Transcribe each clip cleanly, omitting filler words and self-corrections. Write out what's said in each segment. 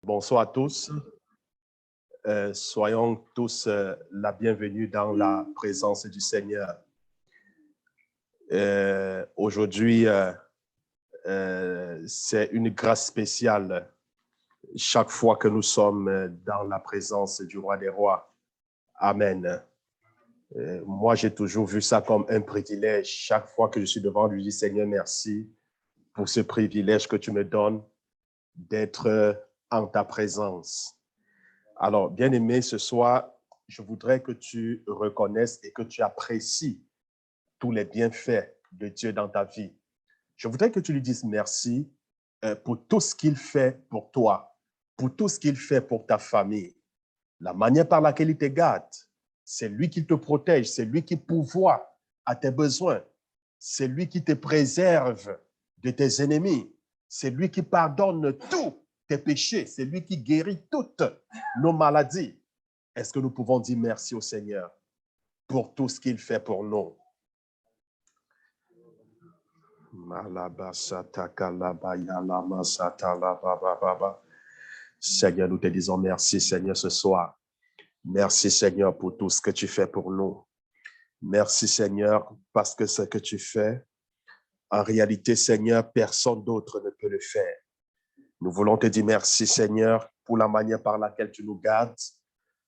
Bonsoir à tous. Soyons tous la bienvenue dans la présence du Seigneur. Aujourd'hui, c'est une grâce spéciale chaque fois que nous sommes dans la présence du Roi des Rois. Amen. Moi, j'ai toujours vu ça comme un privilège. Chaque fois que je suis devant lui, je dis Seigneur, merci pour ce privilège que tu me donnes d'être en ta présence. Alors, bien-aimé, ce soir, je voudrais que tu reconnaisses et que tu apprécies tous les bienfaits de Dieu dans ta vie. Je voudrais que tu lui dises merci pour tout ce qu'il fait pour toi, pour tout ce qu'il fait pour ta famille, la manière par laquelle il te garde. C'est lui qui te protège, c'est lui qui pourvoit à tes besoins, c'est lui qui te préserve de tes ennemis, c'est lui qui pardonne tous tes péchés, c'est lui qui guérit toutes nos maladies. Est-ce que nous pouvons dire merci au Seigneur pour tout ce qu'il fait pour nous? Seigneur, nous te disons merci, Seigneur, ce soir. Merci, Seigneur, pour tout ce que tu fais pour nous. Merci, Seigneur, parce que ce que tu fais, en réalité, Seigneur, personne d'autre ne peut le faire. Nous voulons te dire merci, Seigneur, pour la manière par laquelle tu nous gardes,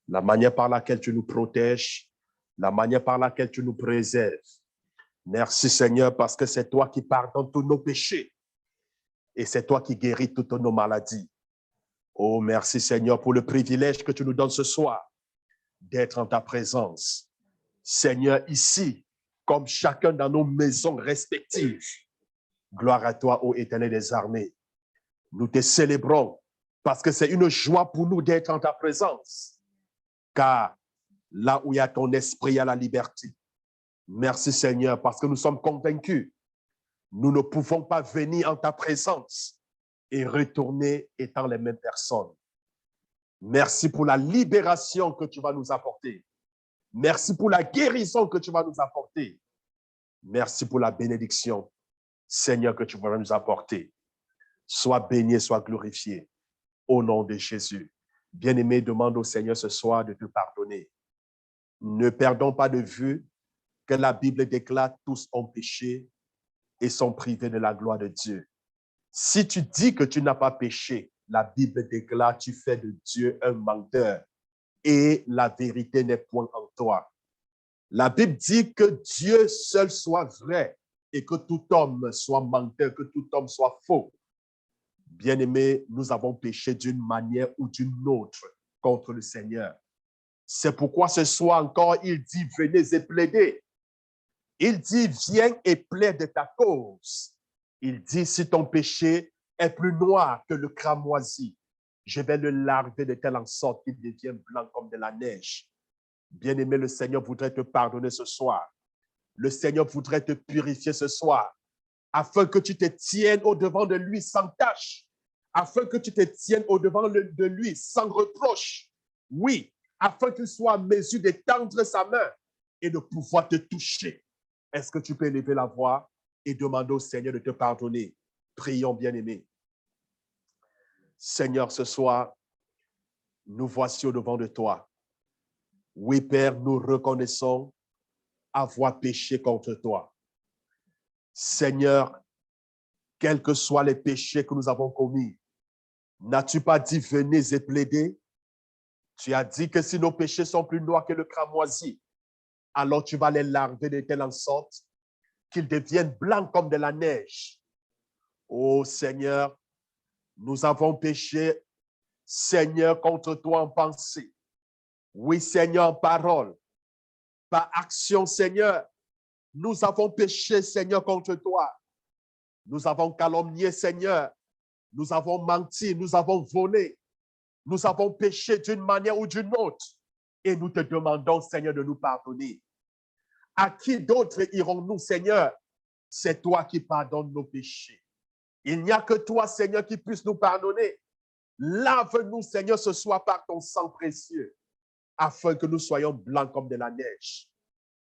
la manière par laquelle tu nous protèges, la manière par laquelle tu nous préserves. Merci, Seigneur, parce que c'est toi qui pardonnes tous nos péchés et c'est toi qui guéris toutes nos maladies. Oh, merci, Seigneur, pour le privilège que tu nous donnes ce soir d'être en ta présence. Seigneur, ici, comme chacun dans nos maisons respectives, gloire à toi, ô Éternel des armées. Nous te célébrons parce que c'est une joie pour nous d'être en ta présence. Car là où il y a ton esprit, il y a la liberté. Merci Seigneur, parce que nous sommes convaincus. Nous ne pouvons pas venir en ta présence et retourner étant les mêmes personnes. Merci pour la libération que tu vas nous apporter. Merci pour la guérison que tu vas nous apporter. Merci pour la bénédiction, Seigneur, que tu vas nous apporter. Sois béni, sois glorifié. Au nom de Jésus. Bien-aimé, demande au Seigneur ce soir de te pardonner. Ne perdons pas de vue que la Bible déclare tous ont péché et sont privés de la gloire de Dieu. Si tu dis que tu n'as pas péché, la Bible déclare tu fais de Dieu un menteur et la vérité n'est point en toi. La Bible dit que Dieu seul soit vrai et que tout homme soit menteur, que tout homme soit faux. Bien-aimés, nous avons péché d'une manière ou d'une autre contre le Seigneur. C'est pourquoi ce soir encore, il dit, venez et plaidez. Il dit, viens et plaide ta cause. Il dit, si ton péché est plus noir que le cramoisi, je vais le laver de telle en sorte qu'il devienne blanc comme de la neige. Bien-aimé, le Seigneur voudrait te pardonner ce soir. Le Seigneur voudrait te purifier ce soir, afin que tu te tiennes au-devant de lui sans tache, afin que tu te tiennes au-devant de lui sans reproche. Oui, afin qu'il soit à mesure d'étendre sa main et de pouvoir te toucher. Est-ce que tu peux élever la voix et demander au Seigneur de te pardonner? Prions, bien-aimés. Seigneur, ce soir, nous voici au-devant de toi. Oui, Père, nous reconnaissons avoir péché contre toi. Seigneur, quels que soient les péchés que nous avons commis, n'as-tu pas dit venez et plaidez? Tu as dit que si nos péchés sont plus noirs que le cramoisi, alors tu vas les laver de telle en sorte qu'ils deviennent blancs comme de la neige. Oh Seigneur, nous avons péché, Seigneur, contre toi en pensée. Oui, Seigneur, en parole, par action, Seigneur, nous avons péché, Seigneur, contre toi. Nous avons calomnié, Seigneur. Nous avons menti, nous avons volé. Nous avons péché d'une manière ou d'une autre. Et nous te demandons, Seigneur, de nous pardonner. À qui d'autre irons-nous, Seigneur? C'est toi qui pardonnes nos péchés. Il n'y a que toi, Seigneur, qui puisse nous pardonner. Lave-nous, Seigneur, ce soir par ton sang précieux, afin que nous soyons blancs comme de la neige.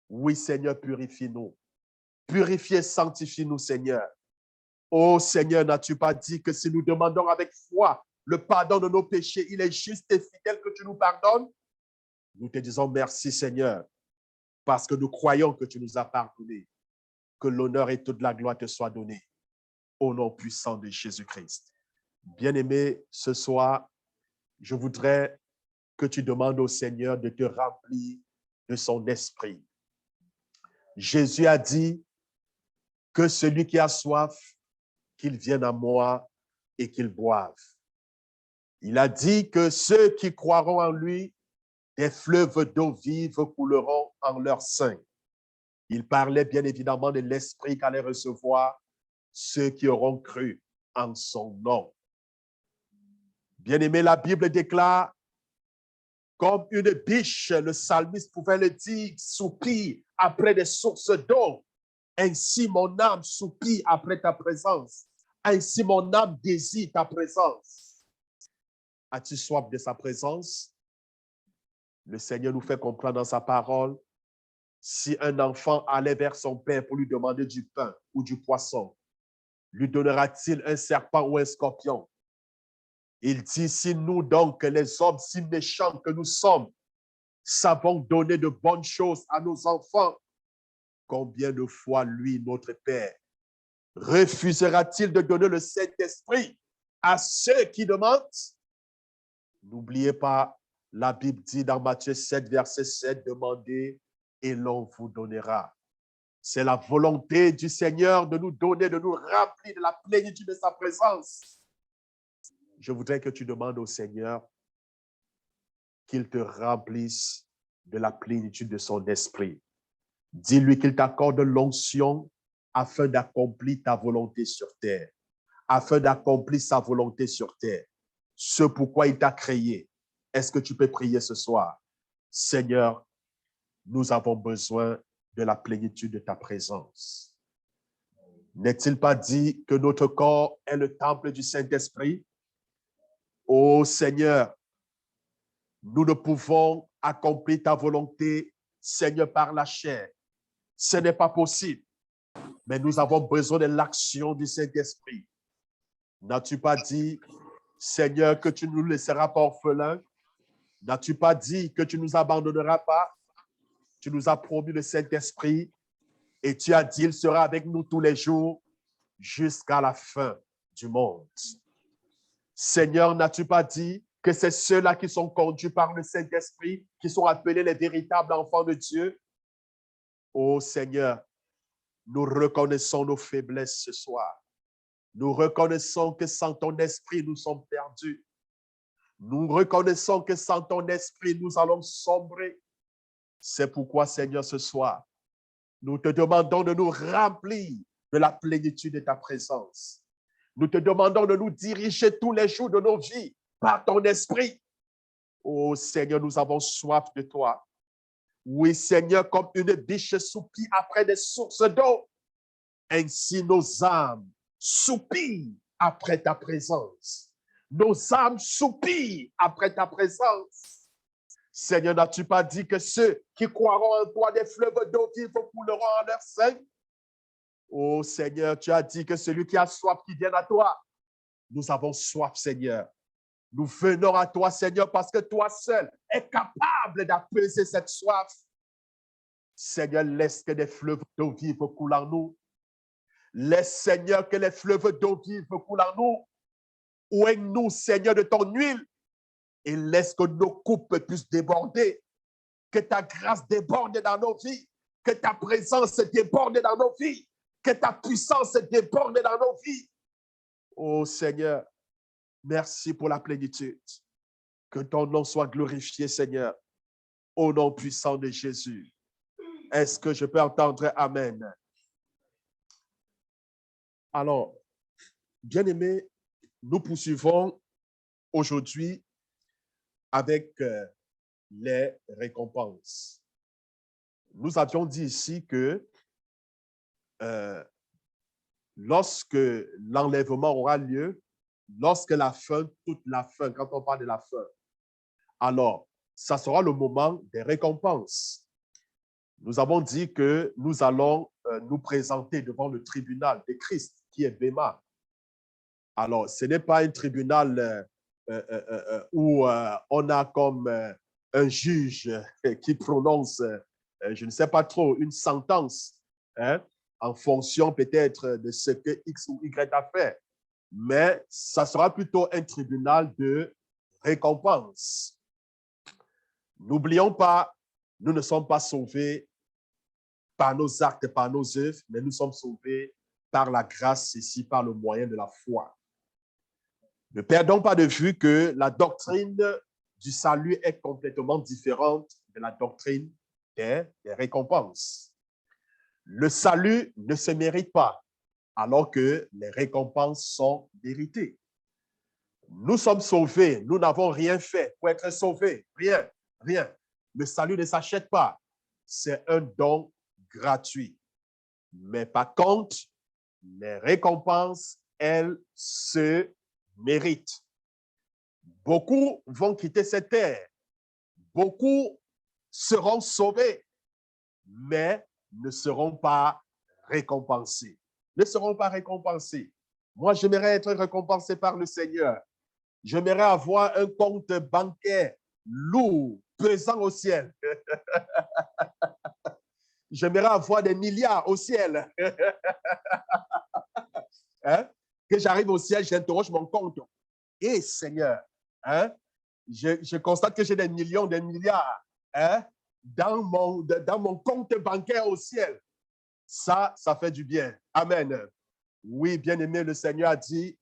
Oui, Seigneur, purifie-nous. Purifie et sanctifie-nous, Seigneur. Oh, Seigneur, n'as-tu pas dit que si nous demandons avec foi, le pardon de nos péchés. Il est juste et fidèle que tu nous pardonnes. Nous te disons merci, Seigneur, parce que nous croyons que tu nous as pardonné. Que l'honneur et toute la gloire te soient donnés au nom puissant de Jésus-Christ. Bien-aimé, ce soir, je voudrais que tu demandes au Seigneur de te remplir de son esprit. Jésus a dit que celui qui a soif, qu'il vienne à moi et qu'il boive. Il a dit que ceux qui croiront en lui, des fleuves d'eau vive couleront en leur sein. Il parlait bien évidemment de l'esprit qu'allaient recevoir ceux qui auront cru en son nom. Bien-aimé, la Bible déclare, comme une biche, le psalmiste pouvait le dire, soupire après des sources d'eau. Ainsi mon âme soupire après ta présence. Ainsi mon âme désire ta présence. As-tu soif de sa présence? Le Seigneur nous fait comprendre dans sa parole, si un enfant allait vers son père pour lui demander du pain ou du poisson, lui donnera-t-il un serpent ou un scorpion? Il dit, si nous donc, les hommes si méchants que nous sommes, savons donner de bonnes choses à nos enfants, combien de fois lui, notre Père, refusera-t-il de donner le Saint-Esprit à ceux qui demandent? N'oubliez pas, la Bible dit dans Matthieu 7, verset 7, demandez et l'on vous donnera. C'est la volonté du Seigneur de nous donner, de nous remplir de la plénitude de sa présence. Je voudrais que tu demandes au Seigneur qu'il te remplisse de la plénitude de son esprit. Dis-lui qu'il t'accorde l'onction afin d'accomplir ta volonté sur terre, afin d'accomplir sa volonté sur terre. Ce pourquoi il t'a créé. Est-ce que tu peux prier ce soir? Seigneur, nous avons besoin de la plénitude de ta présence. N'est-il pas dit que notre corps est le temple du Saint-Esprit? Ô Seigneur, nous ne pouvons accomplir ta volonté, Seigneur, par la chair. Ce n'est pas possible. Mais nous avons besoin de l'action du Saint-Esprit. N'as-tu pas dit, Seigneur, que tu ne nous laisseras pas orphelins? N'as-tu pas dit que tu ne nous abandonneras pas? Tu nous as promis le Saint-Esprit et tu as dit, il sera avec nous tous les jours jusqu'à la fin du monde. Seigneur, n'as-tu pas dit que c'est ceux-là qui sont conduits par le Saint-Esprit qui sont appelés les véritables enfants de Dieu? Ô Seigneur, nous reconnaissons nos faiblesses ce soir. Nous reconnaissons que sans ton esprit, nous sommes perdus. Nous reconnaissons que sans ton esprit, nous allons sombrer. C'est pourquoi, Seigneur, ce soir, nous te demandons de nous remplir de la plénitude de ta présence. Nous te demandons de nous diriger tous les jours de nos vies par ton esprit. Oh Seigneur, nous avons soif de toi. Oui, Seigneur, comme une biche soupire après des sources d'eau, ainsi nos âmes soupirent après ta présence. Nos âmes soupirent après ta présence. Seigneur, n'as-tu pas dit que ceux qui croiront en toi, des fleuves d'eau vive couleront en leur sein? Oh Seigneur, tu as dit que celui qui a soif, qui vienne à toi. Nous avons soif, Seigneur. Nous venons à toi, Seigneur, parce que toi seul es capable d'apaiser cette soif. Seigneur, laisse que des fleuves d'eau vive coulent en nous. Laisse, Seigneur, que les fleuves d'eau vive coulent en nous. Oigne-nous, Seigneur, de ton huile et laisse que nos coupes puissent déborder. Que ta grâce déborde dans nos vies. Que ta présence déborde dans nos vies. Que ta puissance déborde dans nos vies. Oh Seigneur, merci pour la plénitude. Que ton nom soit glorifié, Seigneur, au nom puissant de Jésus. Est-ce que je peux entendre Amen? Alors, bien-aimés, nous poursuivons aujourd'hui avec les récompenses. Nous avions dit ici que lorsque l'enlèvement aura lieu, lorsque la fin, toute la fin, quand on parle de la fin, alors, ça sera le moment des récompenses. Nous avons dit que nous allons nous présenter devant le tribunal de Christ, qui est Béma. Alors, ce n'est pas un tribunal où on a comme un juge qui prononce, je ne sais pas trop, une sentence, hein, en fonction peut-être de ce que X ou Y a fait. Mais ça sera plutôt un tribunal de récompense. N'oublions pas, nous ne sommes pas sauvés par nos actes, par nos œuvres, mais nous sommes sauvés par la grâce ici, par le moyen de la foi. Ne perdons pas de vue que la doctrine du salut est complètement différente de la doctrine des récompenses. Le salut ne se mérite pas, alors que les récompenses sont méritées. Nous sommes sauvés, nous n'avons rien fait pour être sauvés, rien, rien. Le salut ne s'achète pas, c'est un don gratuit. Mais par contre, les récompenses, elles se méritent. Beaucoup vont quitter cette terre, beaucoup seront sauvés, mais ne seront pas récompensés. Ne seront pas récompensés. Moi, j'aimerais être récompensé par le Seigneur. J'aimerais avoir un compte bancaire lourd, pesant au ciel. J'aimerais avoir des milliards au ciel. Hein? Que j'arrive au ciel, j'interroge mon compte. Et Seigneur, hein? Je constate que j'ai des millions, des milliards, hein? Dans mon compte bancaire au ciel. Ça fait du bien. Amen. Oui, bien-aimé, le Seigneur a dit,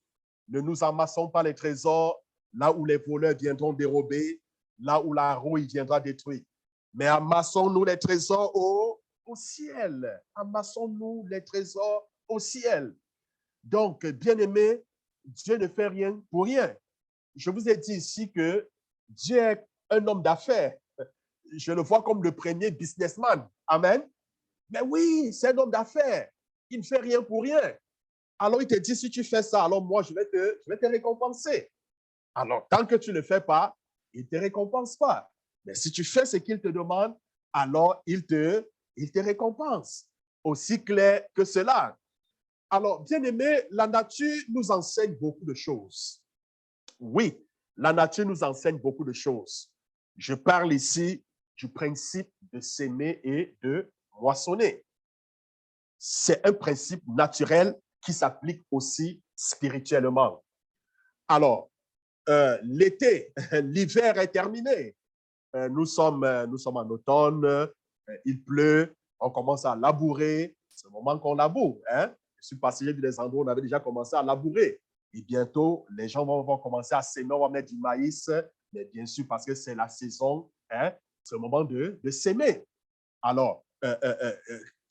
ne nous amassons pas les trésors là où les voleurs viendront dérober, là où la rouille viendra détruire. Mais amassons-nous les trésors au ciel. Amassons-nous les trésors au ciel. Donc, bien-aimé, Dieu ne fait rien pour rien. Je vous ai dit ici que Dieu est un homme d'affaires. Je le vois comme le premier businessman. Amen. Mais oui, c'est un homme d'affaires. Il ne fait rien pour rien. Alors, il te dit, si tu fais ça, alors moi, je vais te récompenser. Alors, tant que tu ne le fais pas, il ne te récompense pas. Mais si tu fais ce qu'il te demande, alors il te récompense. Aussi clair que cela. Alors, bien aimé, la nature nous enseigne beaucoup de choses. Oui, la nature nous enseigne beaucoup de choses. Je parle ici du principe de s'aimer et de moissonner. C'est un principe naturel qui s'applique aussi spirituellement. Alors, l'été, l'hiver est terminé. Nous sommes en automne, il pleut, on commence à labourer. C'est le moment qu'on laboure. Hein? Je suis passé, j'ai vu des endroits où on avait déjà commencé à labourer. Et bientôt, les gens vont commencer à s'aimer, on va mettre du maïs, mais bien sûr, parce que c'est la saison, hein? C'est le moment de s'aimer. Alors,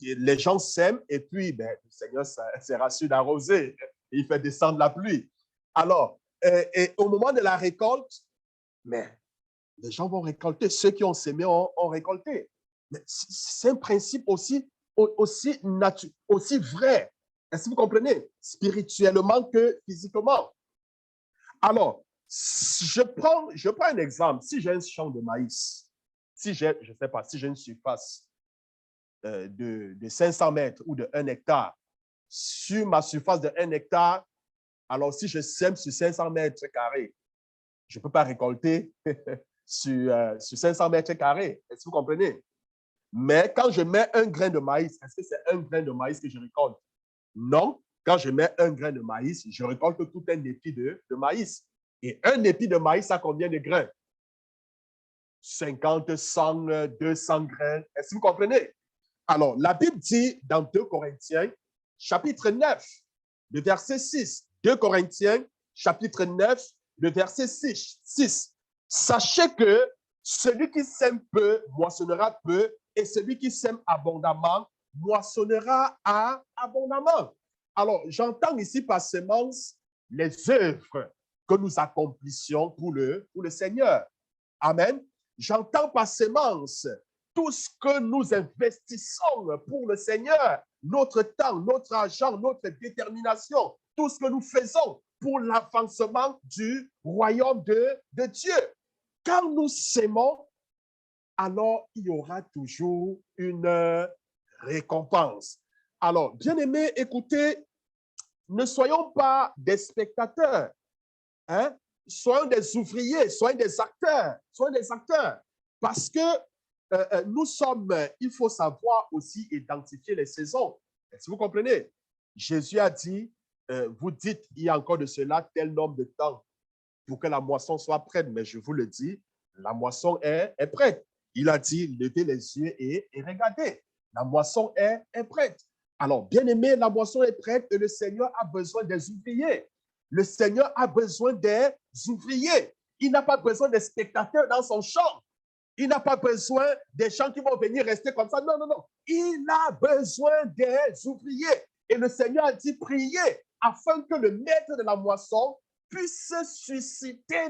les gens s'aiment et puis ben, le Seigneur s'est rassuré d'arroser. Il fait descendre la pluie. Alors, et au moment de la récolte, mais les gens vont récolter. Ceux qui ont semé ont récolté. Mais c'est un principe aussi vrai. Est-ce que vous comprenez? Spirituellement que physiquement. Alors, je prends un exemple. Si j'ai un champ de maïs, si j'ai, je ne sais pas, si j'ai une surface de 500 mètres ou de 1 hectare, sur ma surface de 1 hectare, alors si je sème sur 500 mètres carrés, je ne peux pas récolter sur 500 mètres carrés. Est-ce que vous comprenez? Mais quand je mets un grain de maïs, est-ce que c'est un grain de maïs que je récolte? Non. Quand je mets un grain de maïs, je récolte tout un épi de maïs. Et un épi de maïs, ça combien de grains? 50, 100, 200 grains. Est-ce que vous comprenez? Alors, la Bible dit dans 2 Corinthiens, chapitre 9, le verset 6. 2 Corinthiens, chapitre 9, le verset 6. Sachez que celui qui sème peu moissonnera peu, et celui qui sème abondamment moissonnera abondamment. Alors, j'entends ici par semence les œuvres que nous accomplissions pour le Seigneur. Amen. J'entends par semence tout ce que nous investissons pour le Seigneur, notre temps, notre argent, notre détermination, tout ce que nous faisons pour l'avancement du royaume de Dieu. Quand nous s'aimons, alors il y aura toujours une récompense. Alors, bien-aimés, écoutez, ne soyons pas des spectateurs. Hein? soyons des ouvriers, soyons des acteurs, soyons des acteurs. Parce que nous sommes, il faut savoir aussi identifier les saisons. Est-ce que vous comprenez? Jésus a dit, vous dites, il y a encore de cela tel nombre de temps pour que la moisson soit prête. Mais je vous le dis, la moisson est prête. Il a dit, levez les yeux et regardez. La moisson est prête. Alors, bien aimé, la moisson est prête et le Seigneur a besoin des ouvriers. Le Seigneur a besoin des ouvriers. Il n'a pas besoin des spectateurs dans son champ. Il n'a pas besoin des gens qui vont venir rester comme ça. Non, non, non. Il a besoin des ouvriers. Et le Seigneur a dit, priez afin que le maître de la moisson puisse susciter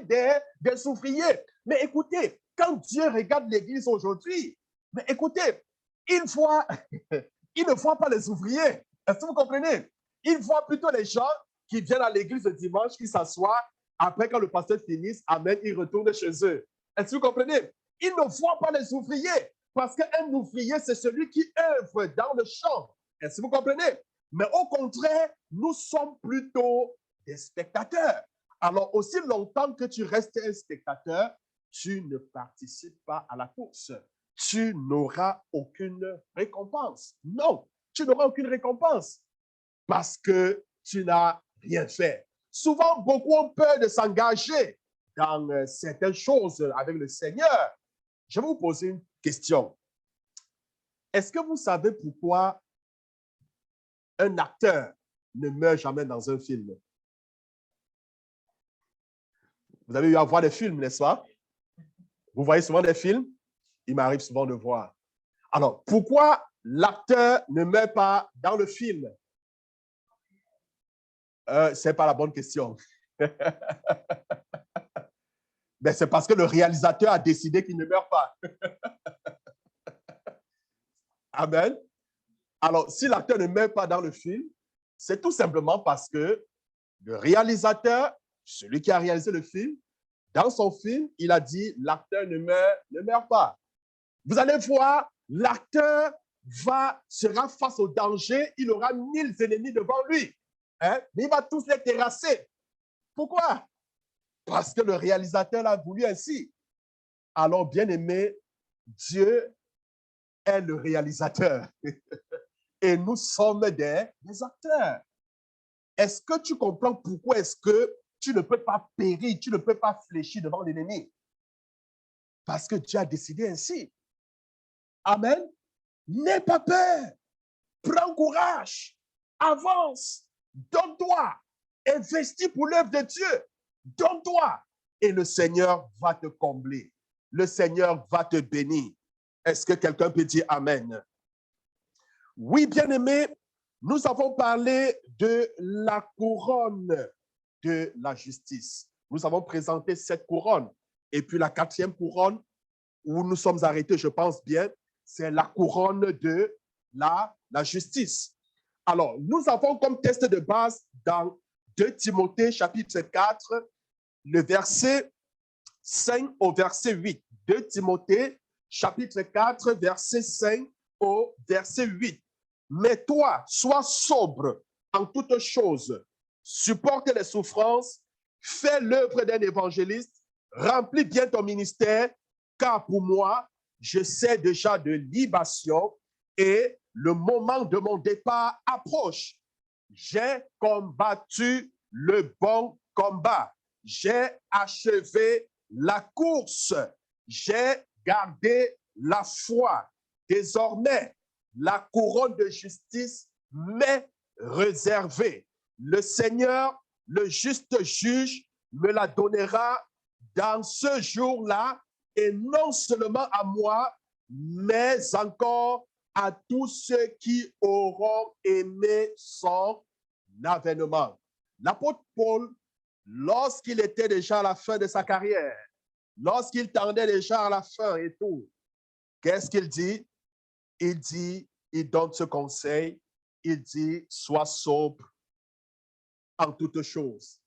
des ouvriers. Mais écoutez, quand Dieu regarde l'Église aujourd'hui, mais écoutez, il ne voit pas les ouvriers. Est-ce que vous comprenez? Il voit plutôt les gens qui viennent à l'église le dimanche, qui s'assoient. Après, quand le pasteur finisse, amen, ils retournent chez eux. Est-ce que vous comprenez? Il ne voit pas les ouvriers. Parce qu'un ouvrier, c'est celui qui œuvre dans le champ. Est-ce que vous comprenez? Mais au contraire, nous sommes plutôt des spectateurs. Alors, aussi longtemps que tu restes un spectateur, tu ne participes pas à la course. Tu n'auras aucune récompense. Non, tu n'auras aucune récompense parce que tu n'as rien fait. Souvent, beaucoup ont peur de s'engager dans certaines choses avec le Seigneur. Je vais vous poser une question. Est-ce que vous savez pourquoi un acteur ne meurt jamais dans un film? Vous avez eu à voir des films, n'est-ce pas? Vous voyez souvent des films? Il m'arrive souvent de voir. Alors, pourquoi l'acteur ne meurt pas dans le film? Ce n'est pas la bonne question. Mais c'est parce que le réalisateur a décidé qu'il ne meurt pas. Amen. Alors, si l'acteur ne meurt pas dans le film, c'est tout simplement parce que le réalisateur, celui qui a réalisé le film, dans son film, il a dit l'acteur ne meurt pas. Vous allez voir, l'acteur sera face au danger, il aura 1000 ennemis devant lui. Hein? Mais il va tous les terrasser. Pourquoi? Parce que le réalisateur l'a voulu ainsi. Alors, bien aimé, Dieu est le réalisateur. Et nous sommes des acteurs. Est-ce que tu comprends pourquoi est-ce que tu ne peux pas périr, tu ne peux pas fléchir devant l'ennemi? Parce que Dieu a décidé ainsi. Amen. N'aie pas peur. Prends courage. Avance. Donne-toi. Investis pour l'œuvre de Dieu. Donne-toi. Et le Seigneur va te combler. Le Seigneur va te bénir. Est-ce que quelqu'un peut dire Amen? Oui, bien-aimés, nous avons parlé de la couronne de la justice. Nous avons présenté cette couronne. Et puis la 4e couronne, où nous sommes arrêtés, je pense bien, c'est la couronne de la justice. Alors, nous avons comme test de base dans 2 Timothée, chapitre 4, le verset 5 au verset 8. 2 Timothée, chapitre 4, verset 5 au verset 8. Mais toi, sois sobre en toutes choses, supporte les souffrances, fais l'œuvre d'un évangéliste, remplis bien ton ministère, car pour moi, je sais déjà de libation et le moment de mon départ approche. J'ai combattu le bon combat. J'ai achevé la course. J'ai gardé la foi. Désormais, la couronne de justice m'est réservée. Le Seigneur, le juste juge, me la donnera dans ce jour-là, et non seulement à moi, mais encore à tous ceux qui auront aimé son avènement. L'apôtre Paul, lorsqu'il était déjà à la fin de sa carrière, lorsqu'il tendait déjà à la fin et tout, qu'est-ce qu'il dit? Il dit, il donne ce conseil, il dit, sois sobre en toutes choses.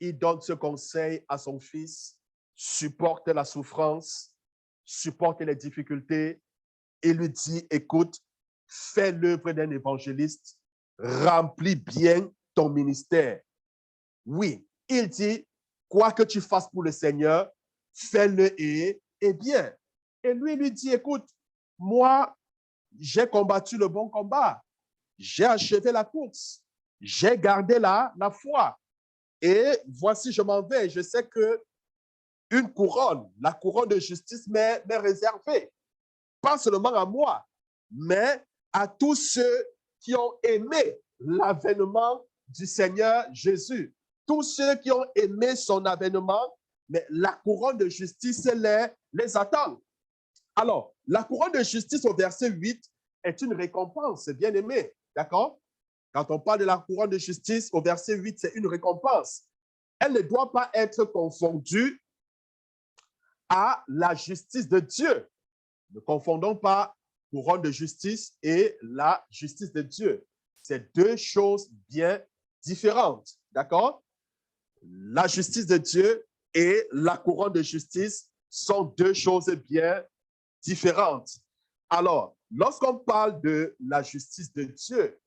Il donne ce conseil à son fils, supporte la souffrance, supporte les difficultés, et lui dit, écoute, fais l'œuvre d'un évangéliste, remplis bien ton ministère. Oui, il dit, quoi que tu fasses pour le Seigneur, fais-le et bien. Et lui dit, écoute, moi, j'ai combattu le bon combat, j'ai achevé la course, j'ai gardé la foi. Et voici, je m'en vais. Je sais que une couronne, la couronne de justice m'est réservée. Pas seulement à moi, mais à tous ceux qui ont aimé l'avènement du Seigneur Jésus. Tous ceux qui ont aimé son avènement, mais la couronne de justice les attend. Alors, la couronne de justice au verset 8 est une récompense, bien aimé. D'accord? Quand on parle de la couronne de justice au verset 8, c'est une récompense. Elle ne doit pas être confondue à la justice de Dieu. Ne confondons pas couronne de justice et la justice de Dieu. C'est deux choses bien différentes. D'accord? La justice de Dieu et la couronne de justice sont deux choses bien différentes. Alors, lorsqu'on parle de la justice de Dieu,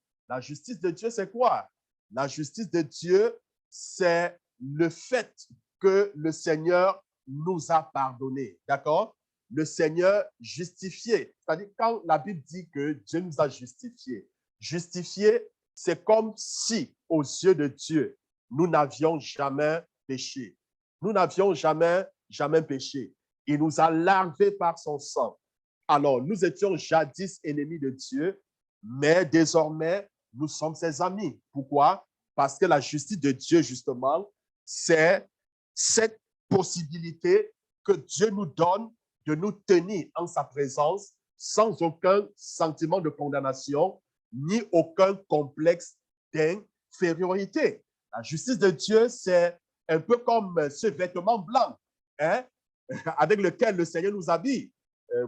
c'est quoi? La justice de Dieu, c'est le fait que le Seigneur nous a pardonné. D'accord? Le Seigneur justifié. C'est-à-dire, quand la Bible dit que Dieu nous a justifiés, justifié, c'est comme si, aux yeux de Dieu, nous n'avions jamais péché. Nous n'avions jamais péché. Il nous a lavés par son sang. Alors, nous étions jadis ennemis de Dieu, mais désormais, nous sommes ses amis. Pourquoi? Parce que la justice de Dieu, justement, c'est cette possibilité que Dieu nous donne de nous tenir en sa présence sans aucun sentiment de condamnation, ni aucun complexe d'infériorité. La justice de Dieu, c'est un peu comme ce vêtement blanc, hein, avec lequel le Seigneur nous habille.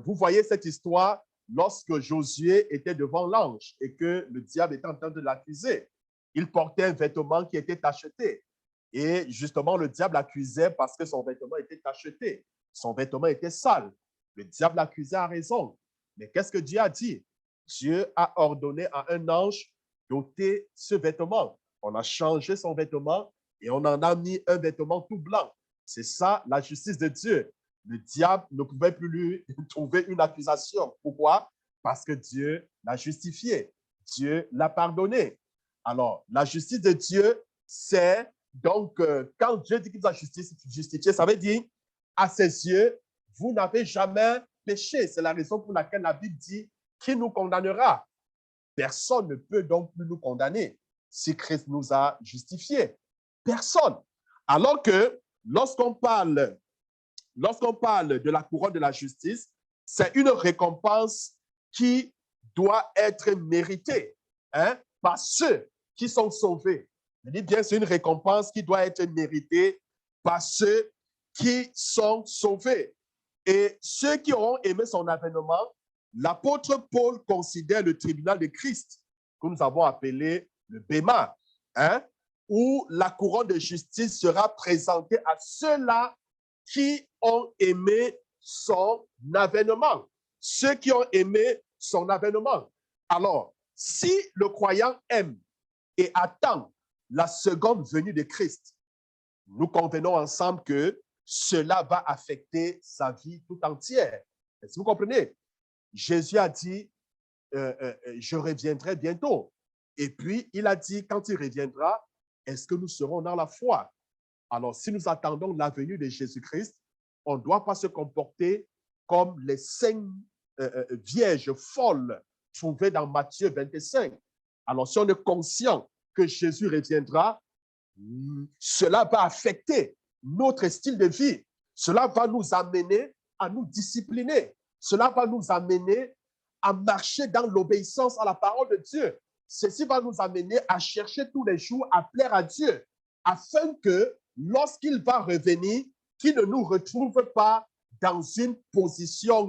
Vous voyez cette histoire lorsque Josué était devant l'ange et que le diable était en train de l'accuser. Il portait un vêtement qui était tacheté. Et justement, le diable l'accusait parce que son vêtement était tacheté. Son vêtement était sale. Le diable l'accusait à raison. Mais qu'est-ce que Dieu a dit? Dieu a ordonné à un ange d'ôter ce vêtement. On a changé son vêtement et on en a mis un vêtement tout blanc. C'est ça la justice de Dieu. Le diable ne pouvait plus lui trouver une accusation. Pourquoi? Parce que Dieu l'a justifié. Dieu l'a pardonné. Alors, la justice de Dieu, c'est donc, quand Dieu dit qu'il nous a justifié, ça veut dire, à ses yeux, vous n'avez jamais péché. C'est la raison pour laquelle la Bible dit, qui nous condamnera? Personne ne peut donc plus nous condamner si Christ nous a justifiés. Personne. Alors que lorsqu'on parle de la couronne de la justice, c'est une récompense qui doit être méritée, hein, par ceux qui sont sauvés. Je dis bien, c'est une récompense qui doit être méritée par ceux qui sont sauvés. Et ceux qui auront aimé son avènement, l'apôtre Paul considère le tribunal de Christ, que nous avons appelé le Béma, hein, où la couronne de justice sera présentée à ceux-là qui ont aimé son avènement. Ceux qui ont aimé son avènement. Alors, si le croyant aime et attend la seconde venue de Christ, nous convenons ensemble que cela va affecter sa vie tout entière. Est-ce que vous comprenez? Jésus a dit, je reviendrai bientôt. Et puis, il a dit, quand il reviendra, est-ce que nous serons dans la foi? Alors, si nous attendons la venue de Jésus-Christ, on ne doit pas se comporter comme les 5 vierges folles trouvées dans Matthieu 25. Alors, si on est conscient que Jésus reviendra, cela va affecter notre style de vie. Cela va nous amener à nous discipliner. Cela va nous amener à marcher dans l'obéissance à la parole de Dieu. Ceci va nous amener à chercher tous les jours à plaire à Dieu, afin que lorsqu'il va revenir, qu'il ne nous retrouve pas dans une position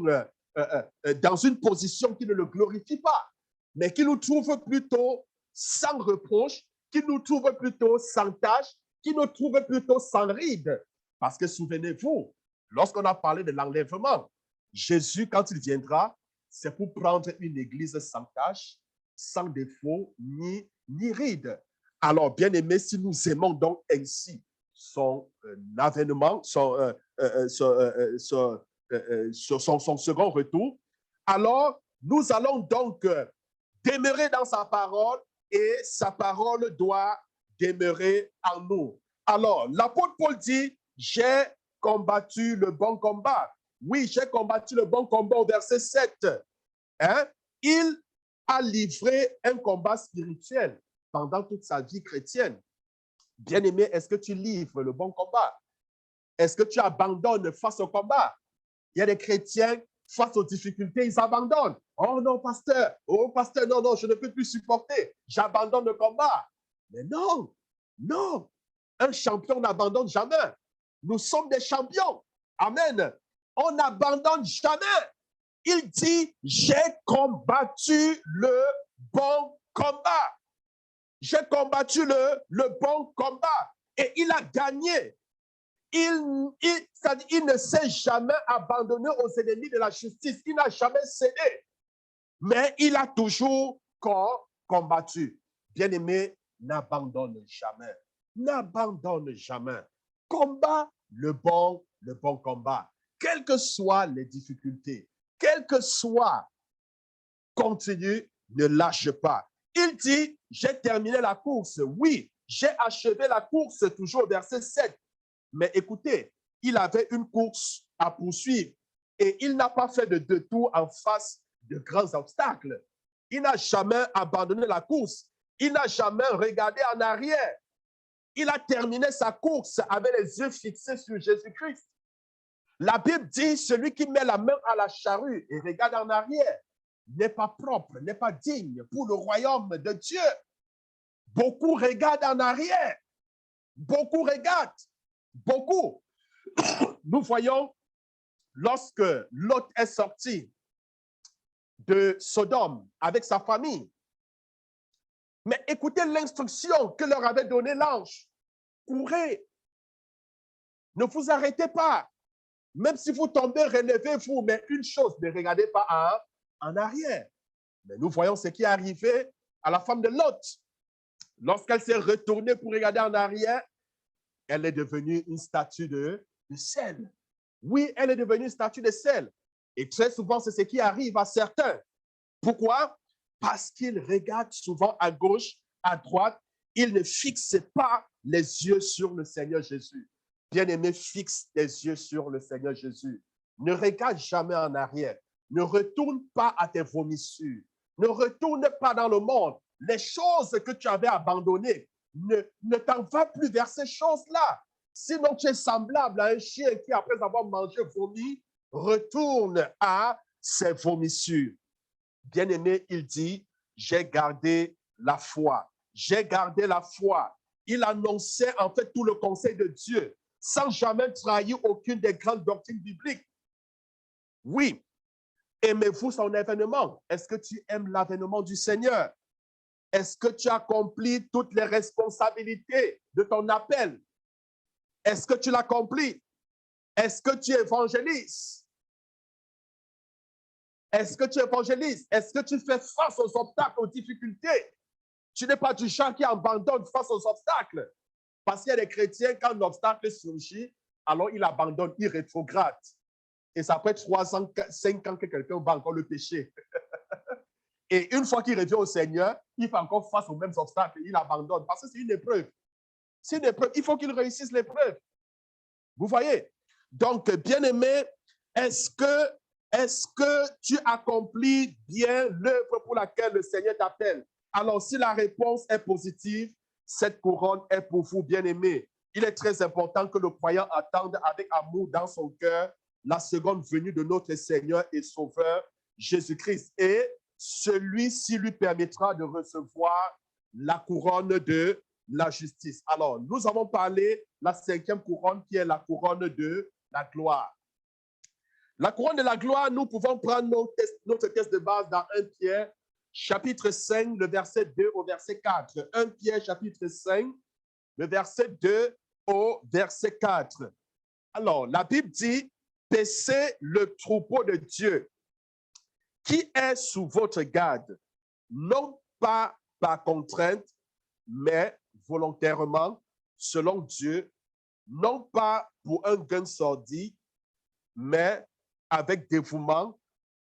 qui ne le glorifie pas, mais qu'il nous trouve plutôt sans reproche, qu'il nous trouve plutôt sans tâche, qu'il nous trouve plutôt sans ride. Parce que souvenez-vous, lorsqu'on a parlé de l'enlèvement, Jésus, quand il viendra, c'est pour prendre une église sans tâche, sans défaut, ni ride. Alors, bien-aimés, si nous aimons donc ainsi son avènement, sur son second retour. Alors, nous allons donc demeurer dans sa parole et sa parole doit demeurer en nous. Alors, l'apôtre Paul dit, j'ai combattu le bon combat. Oui, j'ai combattu le bon combat au verset 7. Hein? Il a livré un combat spirituel pendant toute sa vie chrétienne. Bien-aimé, est-ce que tu livres le bon combat? Est-ce que tu abandonnes face au combat? Il y a des chrétiens, face aux difficultés, ils abandonnent. Oh non, pasteur, non, non, je ne peux plus supporter. J'abandonne le combat. Mais non, non. Un champion n'abandonne jamais. Nous sommes des champions. Amen. On n'abandonne jamais. Il dit, j'ai combattu le bon combat. J'ai combattu le bon combat. Et il a gagné. Il ne s'est jamais abandonné aux ennemis de la justice. Il n'a jamais cédé. Mais il a toujours combattu. Bien-aimé, n'abandonne jamais. N'abandonne jamais. Combat le bon combat. Quelles que soient les difficultés, quelles que soient, continue, ne lâche pas. Il dit, j'ai terminé la course. Oui, j'ai achevé la course, toujours au verset 7. Mais écoutez, il avait une course à poursuivre et il n'a pas fait de détour en face de grands obstacles. Il n'a jamais abandonné la course. Il n'a jamais regardé en arrière. Il a terminé sa course avec les yeux fixés sur Jésus-Christ. La Bible dit, celui qui met la main à la charrue et regarde en arrière n'est pas propre, n'est pas digne pour le royaume de Dieu. Beaucoup regardent en arrière. Beaucoup regardent. Beaucoup. Nous voyons, lorsque Lot est sorti de Sodome avec sa famille, mais écoutez l'instruction que leur avait donnée l'ange. Courez. Ne vous arrêtez pas. Même si vous tombez, relevez-vous. Mais une chose, ne regardez pas en arrière. Mais nous voyons ce qui est arrivé à la femme de Lot. Lorsqu'elle s'est retournée pour regarder en arrière, elle est devenue une statue de sel. Oui, elle est devenue une statue de sel. Et très souvent, c'est ce qui arrive à certains. Pourquoi? Parce qu'ils regardent souvent à gauche, à droite. Ils ne fixent pas les yeux sur le Seigneur Jésus. Bien-aimé, fixe les yeux sur le Seigneur Jésus. Ne regarde jamais en arrière. Ne retourne pas à tes vomissures. Ne retourne pas dans le monde. Les choses que tu avais abandonnées, ne t'en va plus vers ces choses-là. Sinon, tu es semblable à un chien qui, après avoir mangé, vomi, retourne à ses vomissures. Bien-aimé, il dit, j'ai gardé la foi. J'ai gardé la foi. Il annonçait en fait tout le conseil de Dieu sans jamais trahir aucune des grandes doctrines bibliques. Oui, aimez-vous son événement? Est-ce que tu aimes l'avènement du Seigneur? Est-ce que tu accomplis toutes les responsabilités de ton appel? Est-ce que tu l'accomplis? Est-ce que tu évangélises? Est-ce que tu évangélises? Est-ce que tu fais face aux obstacles, aux difficultés? Tu n'es pas du genre qui abandonne face aux obstacles. Parce qu'il y a des chrétiens, quand un obstacle surgit, alors ils abandonnent, ils rétrogradent. Et ça peut être 3 ans, 5 ans que quelqu'un va encore le pécher. Et une fois qu'il revient au Seigneur, il fait encore face aux mêmes obstacles. Il abandonne parce que c'est une épreuve. C'est une épreuve. Il faut qu'il réussisse l'épreuve. Vous voyez? Donc, bien-aimé, est-ce que tu accomplis bien l'œuvre pour laquelle le Seigneur t'appelle? Alors, si la réponse est positive, cette couronne est pour vous, bien-aimés. Il est très important que le croyant attende avec amour dans son cœur la seconde venue de notre Seigneur et Sauveur Jésus-Christ. Et celui-ci lui permettra de recevoir la couronne de la justice. Alors, nous avons parlé de la 5e couronne qui est la couronne de la gloire. La couronne de la gloire, nous pouvons prendre notre texte de base dans 1 Pierre, chapitre 5, le verset 2 au verset 4. 1 Pierre, chapitre 5, le verset 2 au verset 4. Alors, la Bible dit, paissez le troupeau de Dieu qui est sous votre garde, non pas par contrainte, mais volontairement, selon Dieu, non pas pour un gain sordide, mais avec dévouement,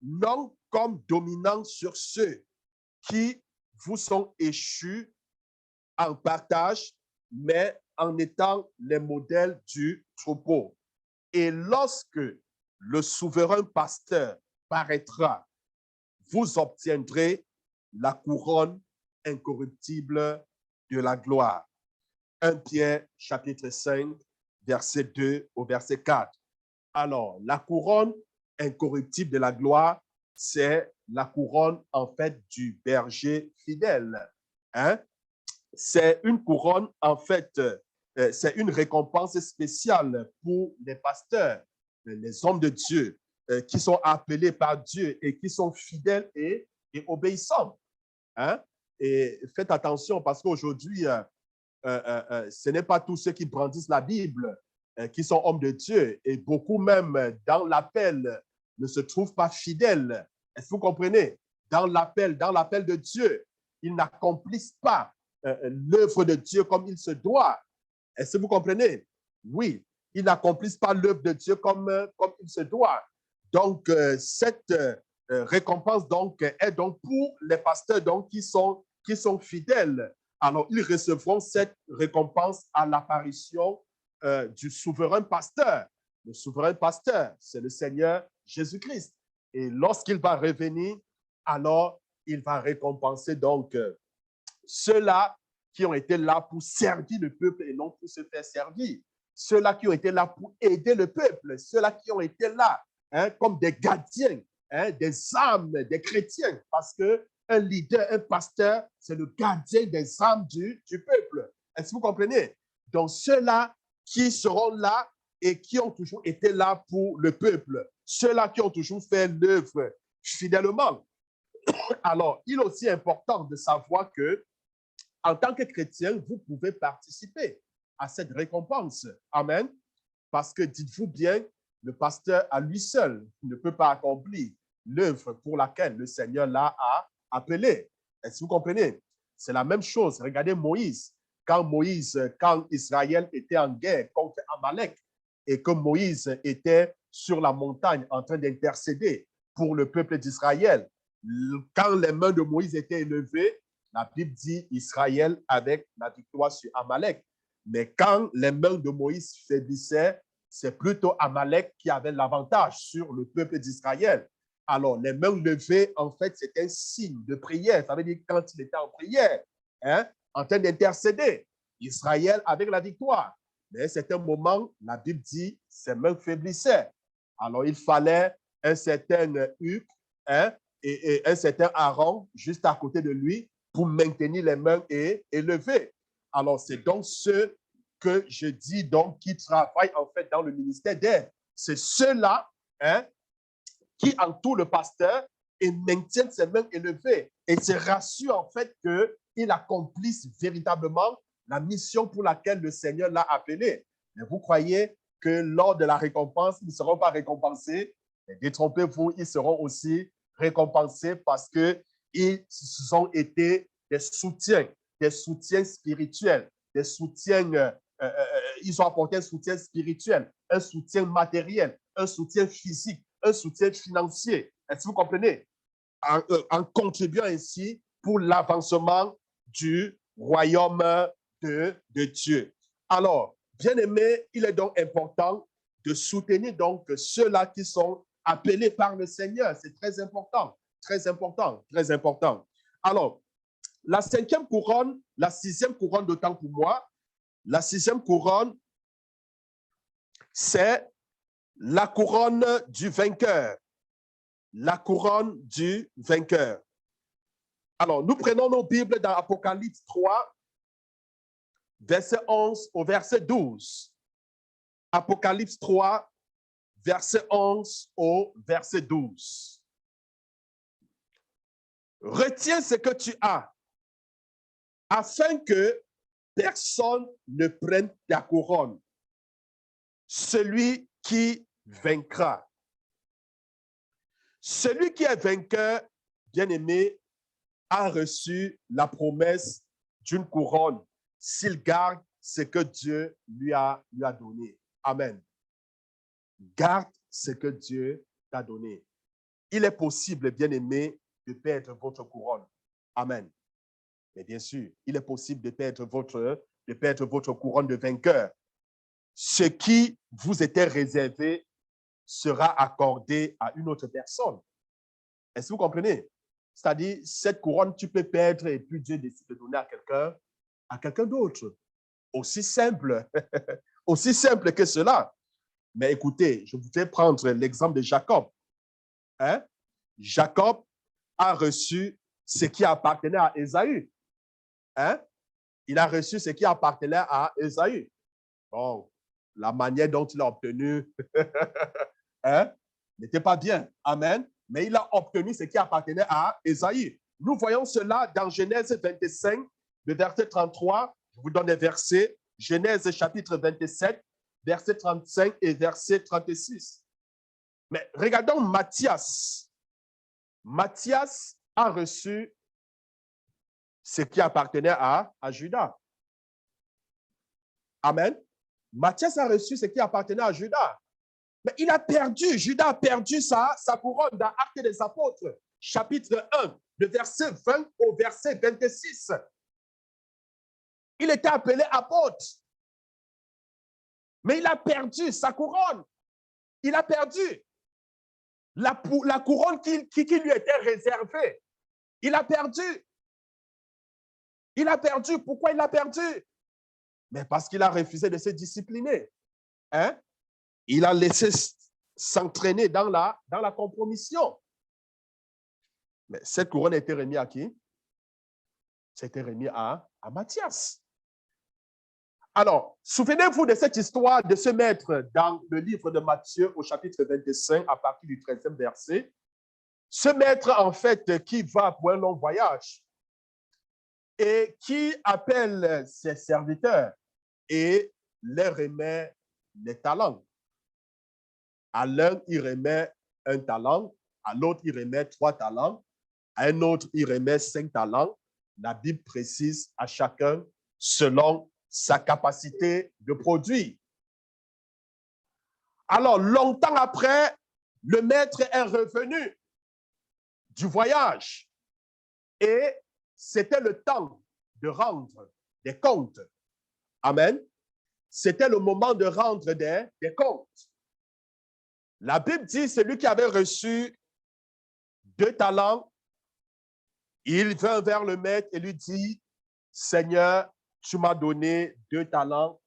non comme dominant sur ceux qui vous sont échus en partage, mais en étant les modèles du troupeau. Et lorsque le souverain pasteur paraîtra, vous obtiendrez la couronne incorruptible de la gloire. 1 Pierre chapitre 5, verset 2 au verset 4. Alors, la couronne incorruptible de la gloire, c'est la couronne en fait du berger fidèle. Hein? C'est une couronne en fait, c'est une récompense spéciale pour les pasteurs, les hommes de Dieu qui sont appelés par Dieu et qui sont fidèles et obéissants. Hein? Et faites attention parce qu'aujourd'hui, ce n'est pas tous ceux qui brandissent la Bible qui sont hommes de Dieu et beaucoup même dans l'appel ne se trouvent pas fidèles. Est-ce que vous comprenez? Dans l'appel de Dieu, ils n'accomplissent pas l'œuvre de Dieu comme il se doit. Est-ce que vous comprenez? Oui, ils n'accomplissent pas l'œuvre de Dieu comme il se doit. Donc, cette récompense donc, est donc pour les pasteurs donc, qui sont fidèles. Alors, ils recevront cette récompense à l'apparition du souverain pasteur. Le souverain pasteur, c'est le Seigneur Jésus-Christ. Et lorsqu'il va revenir, alors il va récompenser donc ceux-là qui ont été là pour servir le peuple et non pour se faire servir. Ceux-là qui ont été là pour aider le peuple, ceux-là qui ont été là comme des gardiens, des âmes, des chrétiens, parce qu'un leader, un pasteur, c'est le gardien des âmes du peuple. Est-ce que vous comprenez? Donc, ceux-là qui seront là et qui ont toujours été là pour le peuple, ceux-là qui ont toujours fait l'œuvre fidèlement. Alors, il est aussi important de savoir que en tant que chrétien, vous pouvez participer à cette récompense. Amen. Parce que dites-vous bien, le pasteur à lui seul ne peut pas accomplir l'œuvre pour laquelle le Seigneur l'a appelé. Est-ce que vous comprenez? C'est la même chose. Regardez Moïse. Quand Israël était en guerre contre Amalek et que Moïse était sur la montagne en train d'intercéder pour le peuple d'Israël, quand les mains de Moïse étaient élevées, la Bible dit Israël avec la victoire sur Amalek. Mais quand les mains de Moïse faiblissaient, c'est plutôt Amalek qui avait l'avantage sur le peuple d'Israël. Alors, les mains levées, en fait, c'est un signe de prière. Ça veut dire quand il était en prière, en train d'intercéder, Israël avec la victoire. Mais à un certain moment, la Bible dit ses mains faiblissaient. Alors, il fallait un certain Hugues et un certain Aaron juste à côté de lui pour maintenir les mains élevées. Alors, c'est donc ceux que je dis donc qui travaillent en fait dans le ministère d'aide. C'est ceux-là qui entourent le pasteur et maintiennent ses mains élevées et se rassurent en fait qu'il accomplisse véritablement la mission pour laquelle le Seigneur l'a appelé. Mais vous croyez que lors de la récompense, ils ne seront pas récompensés? Détrompez-vous, ils seront aussi récompensés parce qu'ils ont été des soutiens spirituels, des soutiens, ils ont apporté un soutien spirituel, un soutien matériel, un soutien physique, un soutien financier. Est-ce que vous comprenez? En contribuant ainsi pour l'avancement du royaume de Dieu. Alors, bien aimé, il est donc important de soutenir donc ceux-là qui sont appelés par le Seigneur. C'est très important, très important, très important. Alors, la 5e couronne, la 6e couronne d'autant pour moi, la 6e couronne, c'est la couronne du vainqueur. La couronne du vainqueur. Alors, nous prenons nos Bibles dans Apocalypse 3, verset 11 au verset 12. Apocalypse 3, verset 11 au verset 12. Retiens ce que tu as, afin que personne ne prenne ta couronne. Celui qui vaincra. Celui qui est vainqueur, bien-aimé, a reçu la promesse d'une couronne s'il garde ce que Dieu lui a donné. Amen. Garde ce que Dieu t'a donné. Il est possible, bien-aimé, de perdre votre couronne. Amen. Mais bien sûr, il est possible de perdre votre couronne de vainqueur. Ce qui vous était réservé sera accordé à une autre personne. Est-ce que vous comprenez? C'est-à-dire, cette couronne, tu peux perdre et puis Dieu décide de donner à quelqu'un d'autre. Aussi simple, aussi simple que cela. Mais écoutez, je voudrais prendre l'exemple de Jacob. Hein? Jacob a reçu ce qui appartenait à Ésaü. Hein? Il a reçu ce qui appartenait à Ésaü. Bon, la manière dont il a obtenu hein, n'était pas bien. Amen. Mais il a obtenu ce qui appartenait à Ésaü. Nous voyons cela dans Genèse 25, le verset 33. Je vous donne les versets. Genèse chapitre 27, verset 35 et verset 36. Mais regardons Matthias. Matthias a reçu ce qui appartenait à Judas. Amen. Matthias a reçu ce qui appartenait à Judas. Mais il a perdu, Judas a perdu sa couronne dans Actes des Apôtres, chapitre 1, le verset 20 au verset 26. Il était appelé apôtre. Mais il a perdu sa couronne. Il a perdu la couronne qui lui était réservée. Il a perdu. Il a perdu. Pourquoi il a perdu? Mais parce qu'il a refusé de se discipliner. Hein? Il a laissé s'entraîner dans la compromission. Mais cette couronne a été remise à qui? C'était remis à Matthias. Alors, souvenez-vous de cette histoire de ce maître dans le livre de Matthieu au chapitre 25 à partir du 13e verset. Ce maître, en fait, qui va pour un long voyage et qui appelle ses serviteurs et leur remet les talents. À l'un, il remet un talent, à l'autre, il remet 3 talents, à un autre, il remet 5 talents. La Bible précise à chacun selon sa capacité de produire. Alors, longtemps après, le maître est revenu du voyage et c'était le temps de rendre des comptes. Amen. C'était le moment de rendre des comptes. La Bible dit, celui qui avait reçu 2 talents, il vint vers le maître et lui dit, Seigneur, tu m'as donné 2 talents,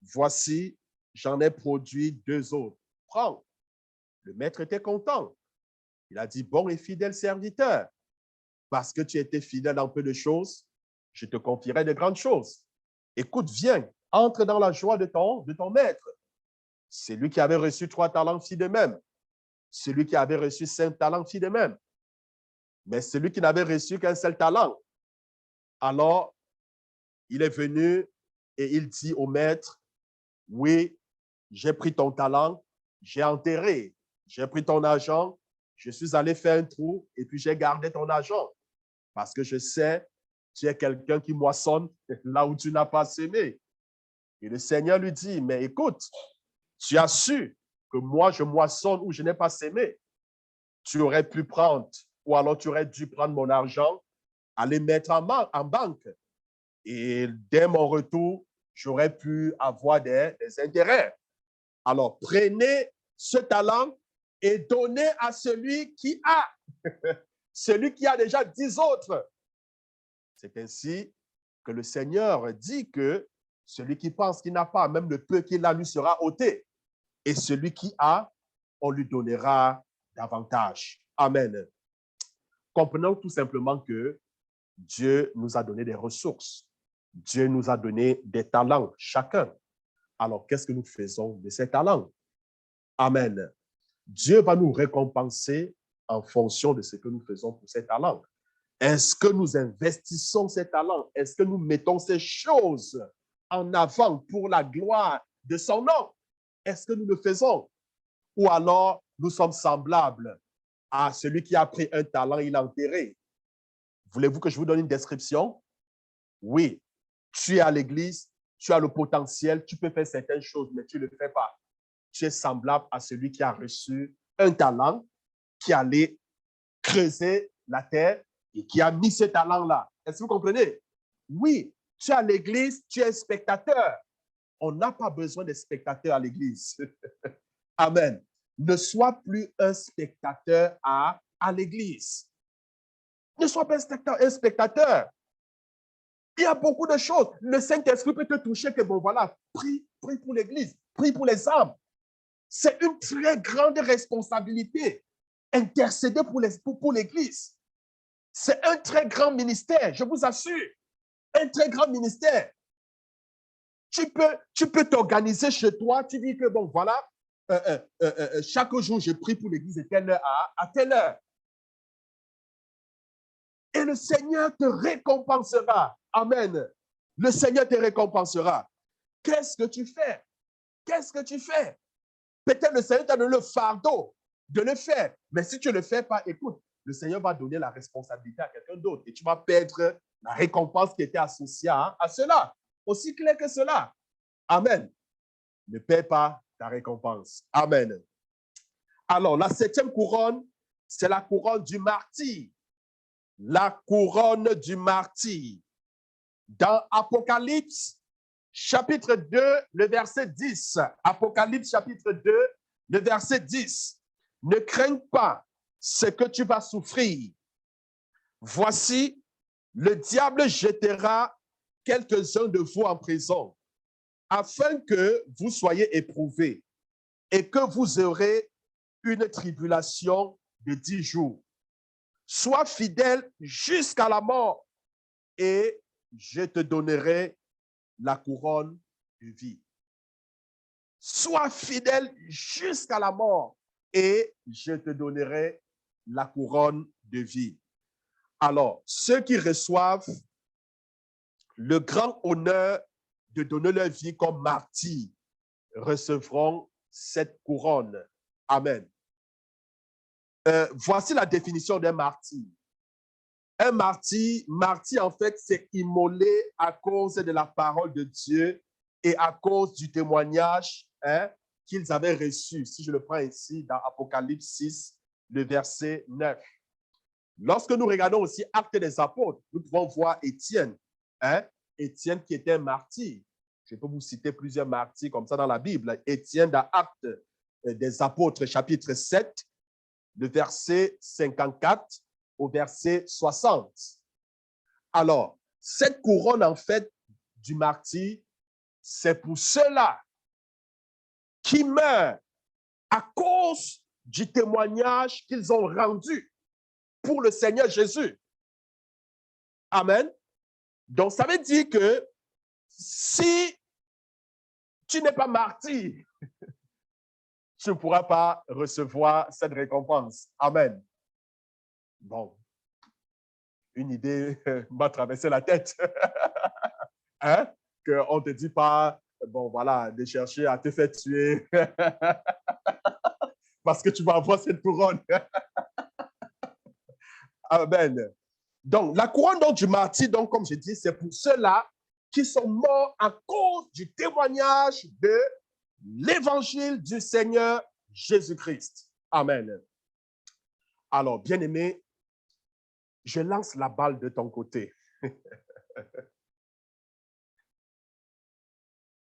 voici, j'en ai produit 2 autres. Prends. Le maître était content. Il a dit, bon et fidèle serviteur, parce que tu étais fidèle dans peu de choses, je te confierai de grandes choses. Écoute, viens, entre dans la joie de ton maître. Celui qui avait reçu 3 talents fit de même. Celui qui avait reçu 5 talents fit de même. Mais celui qui n'avait reçu qu'un seul talent, alors il est venu et il dit au maître, oui, j'ai pris ton talent, j'ai enterré, j'ai pris ton argent, je suis allé faire un trou et puis j'ai gardé ton argent parce que je sais, tu es quelqu'un qui moissonne là où tu n'as pas semé. Et le Seigneur lui dit, mais écoute, tu as su que moi je moissonne où je n'ai pas semé. Tu aurais pu prendre ou alors tu aurais dû prendre mon argent, aller mettre en banque. Et dès mon retour, j'aurais pu avoir des intérêts. Alors, prenez ce talent et donnez à celui qui a, celui qui a déjà 10 autres. C'est ainsi que le Seigneur dit que celui qui pense qu'il n'a pas, même le peu qu'il a, lui sera ôté. Et celui qui a, on lui donnera davantage. Amen. Comprenons tout simplement que Dieu nous a donné des ressources. Dieu nous a donné des talents, chacun. Alors, qu'est-ce que nous faisons de ces talents? Amen. Dieu va nous récompenser en fonction de ce que nous faisons pour ces talents. Est-ce que nous investissons ces talents? Est-ce que nous mettons ces choses en avant pour la gloire de son nom? Est-ce que nous le faisons? Ou alors, nous sommes semblables à celui qui a pris un talent, il l'a enterré. Voulez-vous que je vous donne une description? Oui. Tu es à l'église, tu as le potentiel, tu peux faire certaines choses, mais tu ne le fais pas. Tu es semblable à celui qui a reçu un talent, qui allait creuser la terre et qui a mis ce talent-là. Est-ce que vous comprenez? Oui, tu es à l'église, tu es spectateur. On n'a pas besoin de spectateurs à l'église. Amen. Ne sois plus un spectateur à l'église. Ne sois pas un spectateur. Il y a beaucoup de choses. Le Saint-Esprit peut te toucher que, bon, voilà, prie pour l'église, prie pour les âmes. C'est une très grande responsabilité. Intercéder pour l'église. C'est un très grand ministère, je vous assure. Un très grand ministère. Tu peux t'organiser chez toi, tu dis que, bon, voilà, chaque jour, je prie pour l'église de telle heure à telle heure. Et le Seigneur te récompensera. Amen. Le Seigneur te récompensera. Qu'est-ce que tu fais? Qu'est-ce que tu fais? Peut-être le Seigneur t'a donné le fardeau de le faire. Mais si tu ne le fais pas, écoute, le Seigneur va donner la responsabilité à quelqu'un d'autre et tu vas perdre la récompense qui était associée à cela. Aussi clair que cela. Amen. Ne perds pas ta récompense. Amen. Alors, la 7e couronne, c'est la couronne du martyr. La couronne du martyr. Dans Apocalypse, chapitre 2, le verset 10. Apocalypse, chapitre 2, le verset 10. Ne crains pas ce que tu vas souffrir. Voici, le diable jettera quelques-uns de vous en prison, afin que vous soyez éprouvés et que vous aurez une tribulation de 10 jours. Sois fidèle jusqu'à la mort et je te donnerai la couronne de vie. Sois fidèle jusqu'à la mort et je te donnerai la couronne de vie. Alors, ceux qui reçoivent le grand honneur de donner leur vie comme martyrs recevront cette couronne. Amen. Voici la définition d'un martyr. Un martyr en fait, c'est immolé à cause de la parole de Dieu et à cause du témoignage qu'ils avaient reçu. Si je le prends ici dans Apocalypse 6, le verset 9. Lorsque nous regardons aussi Actes des Apôtres, nous pouvons voir Étienne. Étienne qui était un martyr. Je peux vous citer plusieurs martyrs comme ça dans la Bible. Étienne dans Actes des Apôtres, chapitre 7, le verset 54 au verset 60. Alors, cette couronne, en fait, du martyr, c'est pour ceux-là qui meurent à cause du témoignage qu'ils ont rendu pour le Seigneur Jésus. Amen. Donc, ça veut dire que si tu n'es pas martyr, tu ne pourras pas recevoir cette récompense. Amen. Bon, une idée m'a traversé la tête. Hein? Qu'on ne te dit pas, bon, voilà, de chercher à te faire tuer parce que tu vas avoir cette couronne. Amen. Donc, la couronne donc, du martyr, donc, comme je dis, c'est pour ceux-là qui sont morts à cause du témoignage de l'évangile du Seigneur Jésus-Christ. Amen. Alors, bien-aimé, je lance la balle de ton côté.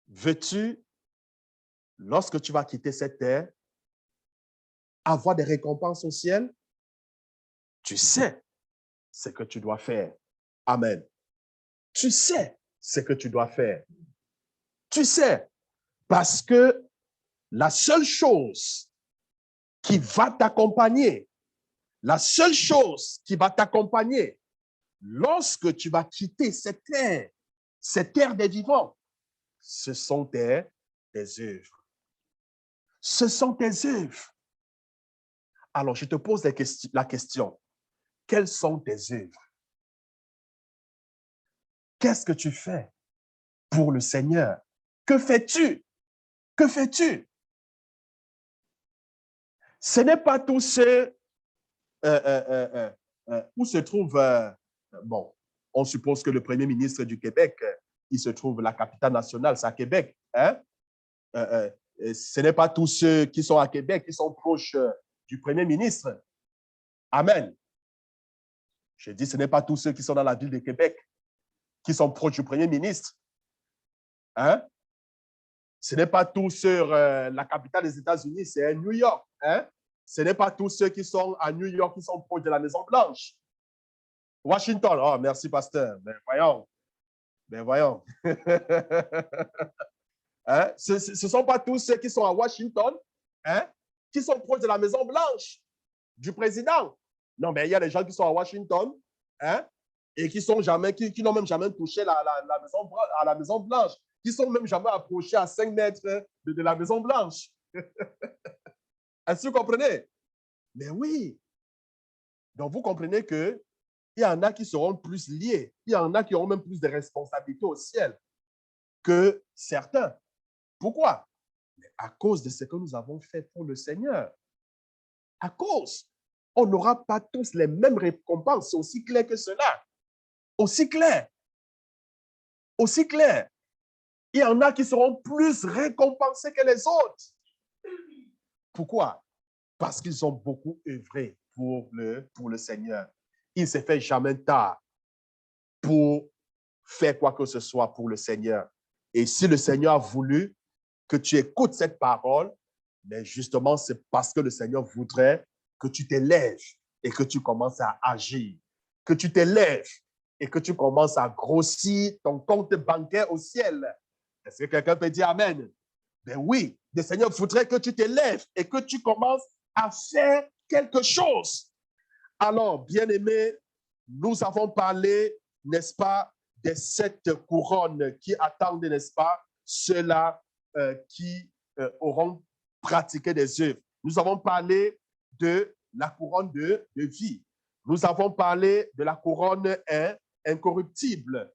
Veux-tu, lorsque tu vas quitter cette terre, avoir des récompenses au ciel? Tu sais ce que tu dois faire. Amen. Tu sais ce que tu dois faire. Tu sais, parce que la seule chose qui va t'accompagner, la seule chose qui va t'accompagner lorsque tu vas quitter cette terre des vivants, ce sont tes œuvres. Ce sont tes œuvres. Alors, je te pose la question. Quelles sont tes œuvres? Qu'est-ce que tu fais pour le Seigneur? Que fais-tu? Que fais-tu? Ce n'est pas tout ce où se trouve, bon, on suppose que le Premier ministre du Québec il se trouve la capitale nationale, c'est à Québec. Hein? Ce n'est pas tous ceux qui sont à Québec qui sont proches du Premier ministre. Amen. Je dis, ce n'est pas tous ceux qui sont dans la ville de Québec qui sont proches du Premier ministre. Hein? Ce n'est pas tous sur la capitale des États-Unis, c'est New York. Hein? Ce n'est pas tous ceux qui sont à New York qui sont proches de la Maison-Blanche. Washington, oh, merci, pasteur. Mais voyons. Mais voyons. Hein? Ce ne sont pas tous ceux qui sont à Washington, hein, qui sont proches de la Maison-Blanche, du président. Non, mais il y a des gens qui sont à Washington, hein, et qui n'ont même jamais touché à la Maison-Blanche, qui sont même jamais approchés à 5 mètres de la Maison-Blanche. Est-ce que vous comprenez? Mais oui. Donc, vous comprenez qu'il y en a qui seront plus liés. Il y en a qui auront même plus de responsabilités au ciel que certains. Pourquoi? À cause de ce que nous avons fait pour le Seigneur. À cause. On n'aura pas tous les mêmes récompenses. C'est aussi clair que cela. Aussi clair. Aussi clair. Il y en a qui seront plus récompensés que les autres. Pourquoi? Parce qu'ils ont beaucoup œuvré pour le Seigneur. Il ne s'est fait jamais tard pour faire quoi que ce soit pour le Seigneur. Et si le Seigneur a voulu que tu écoutes cette parole, mais justement, c'est parce que le Seigneur voudrait que tu t'élèves et que tu commences à agir, que tu t'élèves et que tu commences à grossir ton compte bancaire au ciel. Est-ce que quelqu'un peut dire Amen? Ben oui, le Seigneur voudrait que tu t'élèves et que tu commences à faire quelque chose. Alors, bien-aimés, nous avons parlé, n'est-ce pas, des 7 couronnes qui attendent, n'est-ce pas, ceux-là qui auront pratiqué des œuvres. Nous avons parlé de la couronne de vie. Nous avons parlé de la couronne incorruptible.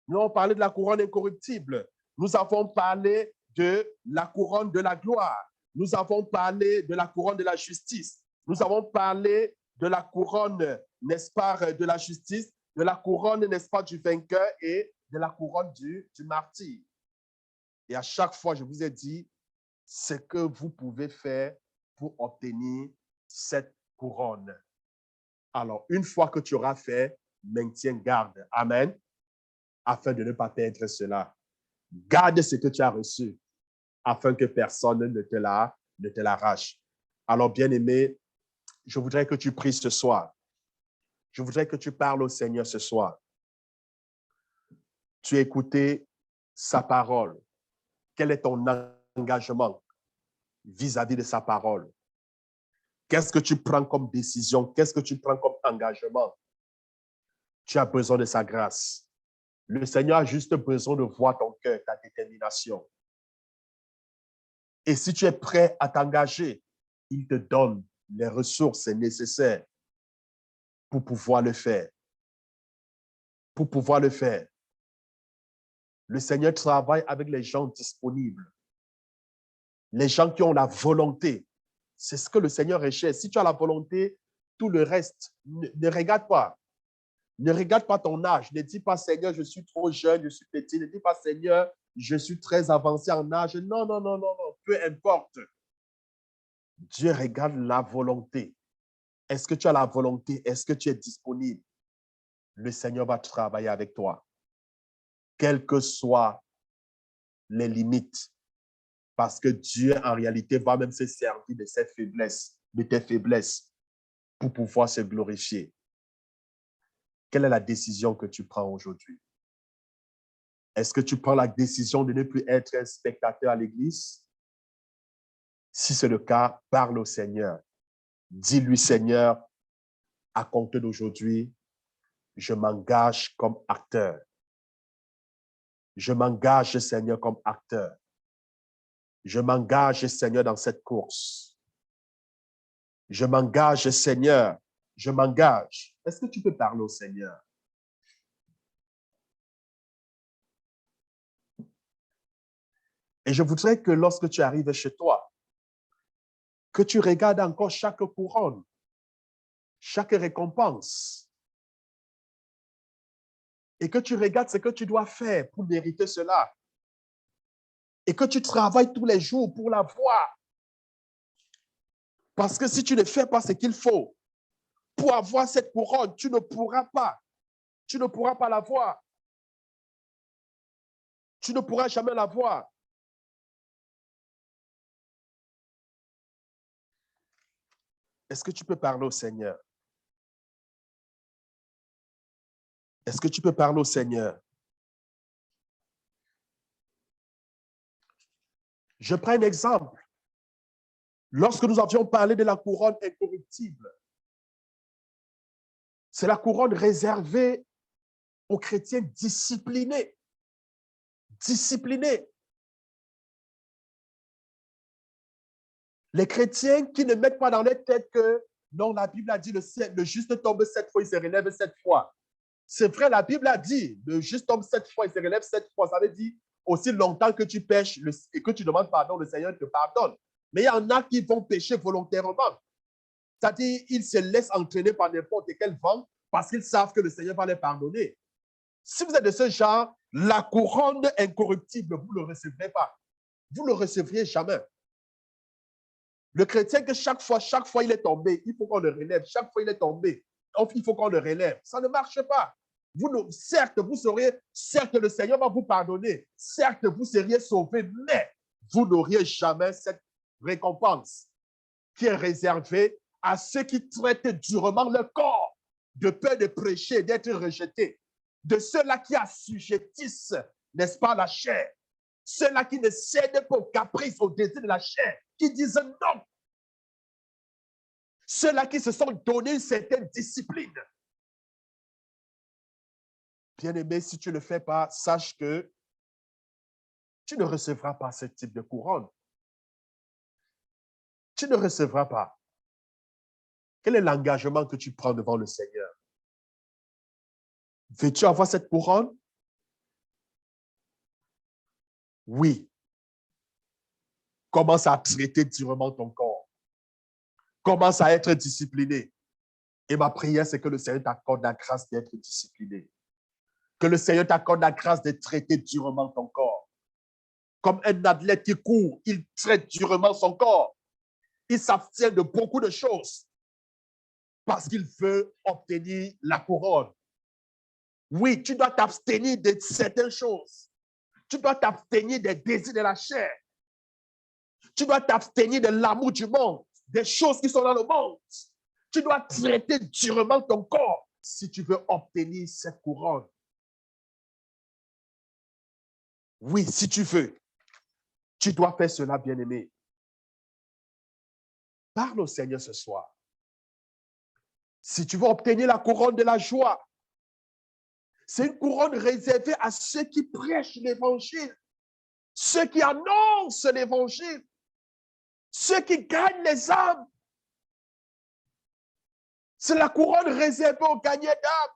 Nous avons parlé de la couronne incorruptible. Nous avons parlé de la couronne de la gloire. Nous avons parlé de la couronne de la justice. Nous avons parlé de la couronne, n'est-ce pas, de la justice, de la couronne, n'est-ce pas, du vainqueur et de la couronne du martyr. Et à chaque fois, je vous ai dit ce que vous pouvez faire pour obtenir cette couronne. Alors, une fois que tu auras fait, maintiens garde. Amen. Afin de ne pas perdre cela. Garde ce que tu as reçu afin que personne ne te l'arrache. Alors, bien-aimé, je voudrais que tu pries ce soir. Je voudrais que tu parles au Seigneur ce soir. Tu as écouté sa parole. Quel est ton engagement vis-à-vis de sa parole? Qu'est-ce que tu prends comme décision? Qu'est-ce que tu prends comme engagement? Tu as besoin de sa grâce. Le Seigneur a juste besoin de voir ton cœur, ta détermination. Et si tu es prêt à t'engager, il te donne les ressources nécessaires pour pouvoir le faire. Pour pouvoir le faire. Le Seigneur travaille avec les gens disponibles. Les gens qui ont la volonté. C'est ce que le Seigneur recherche. Si tu as la volonté, tout le reste, ne regarde pas. Ne regarde pas ton âge. Ne dis pas, Seigneur, je suis trop jeune, je suis petit. Ne dis pas, Seigneur, je suis très avancé en âge. Non, non, non, non, non. Peu importe. Dieu regarde la volonté. Est-ce que tu as la volonté? Est-ce que tu es disponible? Le Seigneur va travailler avec toi. Quelles que soient les limites. Parce que Dieu, en réalité, va même se servir de ses faiblesses, de tes faiblesses, pour pouvoir se glorifier. Quelle est la décision que tu prends aujourd'hui? Est-ce que tu prends la décision de ne plus être un spectateur à l'église? Si c'est le cas, parle au Seigneur. Dis-lui, Seigneur, à compter d'aujourd'hui, je m'engage comme acteur. Je m'engage, Seigneur, comme acteur. Je m'engage, Seigneur, dans cette course. Je m'engage, Seigneur. Je m'engage. Est-ce que tu peux parler au Seigneur? Et je voudrais que lorsque tu arrives chez toi, que tu regardes encore chaque couronne, chaque récompense. et que tu regardes ce que tu dois faire pour mériter cela et que tu travailles tous les jours pour l'avoir. Parce que si tu ne fais pas ce qu'il faut pour avoir cette couronne, tu ne pourras pas. Tu ne pourras pas l'avoir. Tu ne pourras jamais l'avoir. Est-ce que tu peux parler au Seigneur? Est-ce que tu peux parler au Seigneur? Je prends un exemple. Lorsque nous avions parlé de la couronne incorruptible, c'est la couronne réservée aux chrétiens disciplinés. Disciplinés. Les chrétiens qui ne mettent pas dans leur tête que non, la Bible a dit le juste tombe 7 fois, il se relève 7 fois. C'est vrai, la Bible a dit le juste tombe 7 fois, il se relève 7 fois. Ça veut dire aussi longtemps que tu pêches et que tu demandes pardon, le Seigneur te pardonne. Mais il y en a qui vont pécher volontairement. C'est-à-dire, ils se laissent entraîner par n'importe quel vent parce qu'ils savent que le Seigneur va les pardonner. Si vous êtes de ce genre, la couronne incorruptible, vous ne le recevrez pas. Vous ne le recevriez jamais. Le chrétien que chaque fois il est tombé, il faut qu'on le relève. Chaque fois il est tombé, il faut qu'on le relève. Ça ne marche pas. Certes, certes, le Seigneur va vous pardonner. Certes, vous seriez sauvé, mais vous n'auriez jamais cette récompense qui est réservée à ceux qui traitent durement leur corps, de peur de prêcher, d'être rejetés, de ceux-là qui assujettissent, n'est-ce pas, la chair, ceux-là qui ne cèdent pas aux caprices, aux désirs de la chair, qui disent non, ceux-là qui se sont donné une certaine discipline. Bien-aimé, si tu ne le fais pas, sache que tu ne recevras pas ce type de couronne. Tu ne recevras pas. Quel est l'engagement que tu prends devant le Seigneur? Veux-tu avoir cette couronne? Oui. Commence à traiter durement ton corps. Commence à être discipliné. Et ma prière, c'est que le Seigneur t'accorde la grâce d'être discipliné. Que le Seigneur t'accorde la grâce de traiter durement ton corps. Comme un athlète qui court, il traite durement son corps. Il s'abstient de beaucoup de choses parce qu'il veut obtenir la couronne. Oui, tu dois t'abstenir de certaines choses. Tu dois t'abstenir des désirs de la chair. Tu dois t'abstenir de l'amour du monde, des choses qui sont dans le monde. Tu dois traiter durement ton corps si tu veux obtenir cette couronne. Oui, si tu veux, tu dois faire cela, bien-aimé. Parle au Seigneur ce soir. Si tu veux obtenir la couronne de la joie, c'est une couronne réservée à ceux qui prêchent l'Évangile, ceux qui annoncent l'Évangile, ceux qui gagnent les âmes. C'est la couronne réservée aux gagnants d'âmes.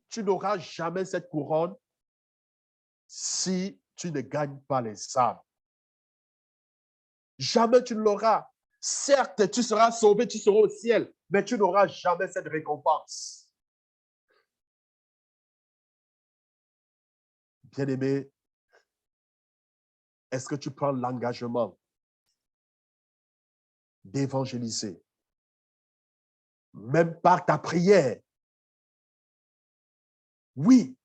Tu n'auras jamais cette couronne si tu ne gagnes pas les âmes. Jamais tu ne l'auras. Certes, tu seras sauvé, tu seras au ciel, mais tu n'auras jamais cette récompense. Bien-aimé, est-ce que tu prends l'engagement d'évangéliser, même par ta prière? Oui.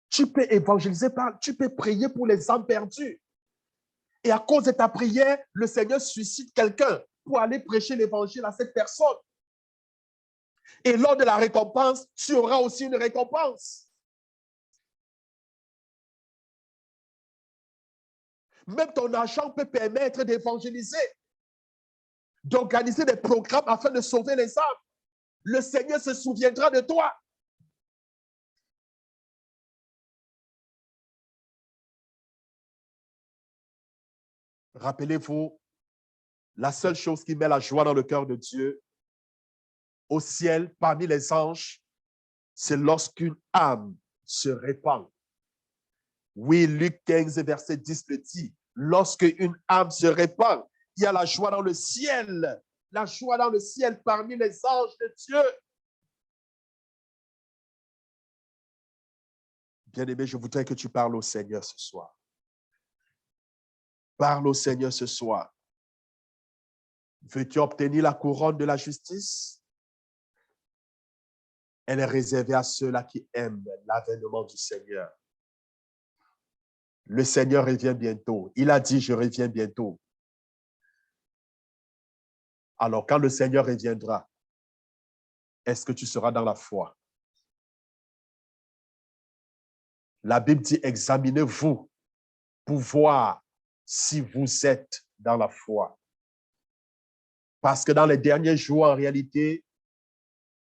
Tu peux évangéliser, tu peux prier pour les âmes perdues. Et à cause de ta prière, le Seigneur suscite quelqu'un pour aller prêcher l'évangile à cette personne. Et lors de la récompense, tu auras aussi une récompense. Même ton argent peut permettre d'évangéliser, d'organiser des programmes afin de sauver les âmes. Le Seigneur se souviendra de toi. Rappelez-vous, la seule chose qui met la joie dans le cœur de Dieu, au ciel, parmi les anges, c'est lorsqu'une âme se répand. Oui, Luc 15, verset 10 le dit. Lorsqu'une âme se répand, il y a la joie dans le ciel. La joie dans le ciel parmi les anges de Dieu. Bien-aimé, je voudrais que tu parles au Seigneur ce soir. Parle au Seigneur ce soir. Veux-tu obtenir la couronne de la justice? Elle est réservée à ceux-là qui aiment l'avènement du Seigneur. Le Seigneur revient bientôt. Il a dit, je reviens bientôt. Alors, quand le Seigneur reviendra, est-ce que tu seras dans la foi? La Bible dit, examinez-vous pour voir si vous êtes dans la foi. Parce que dans les derniers jours, en réalité,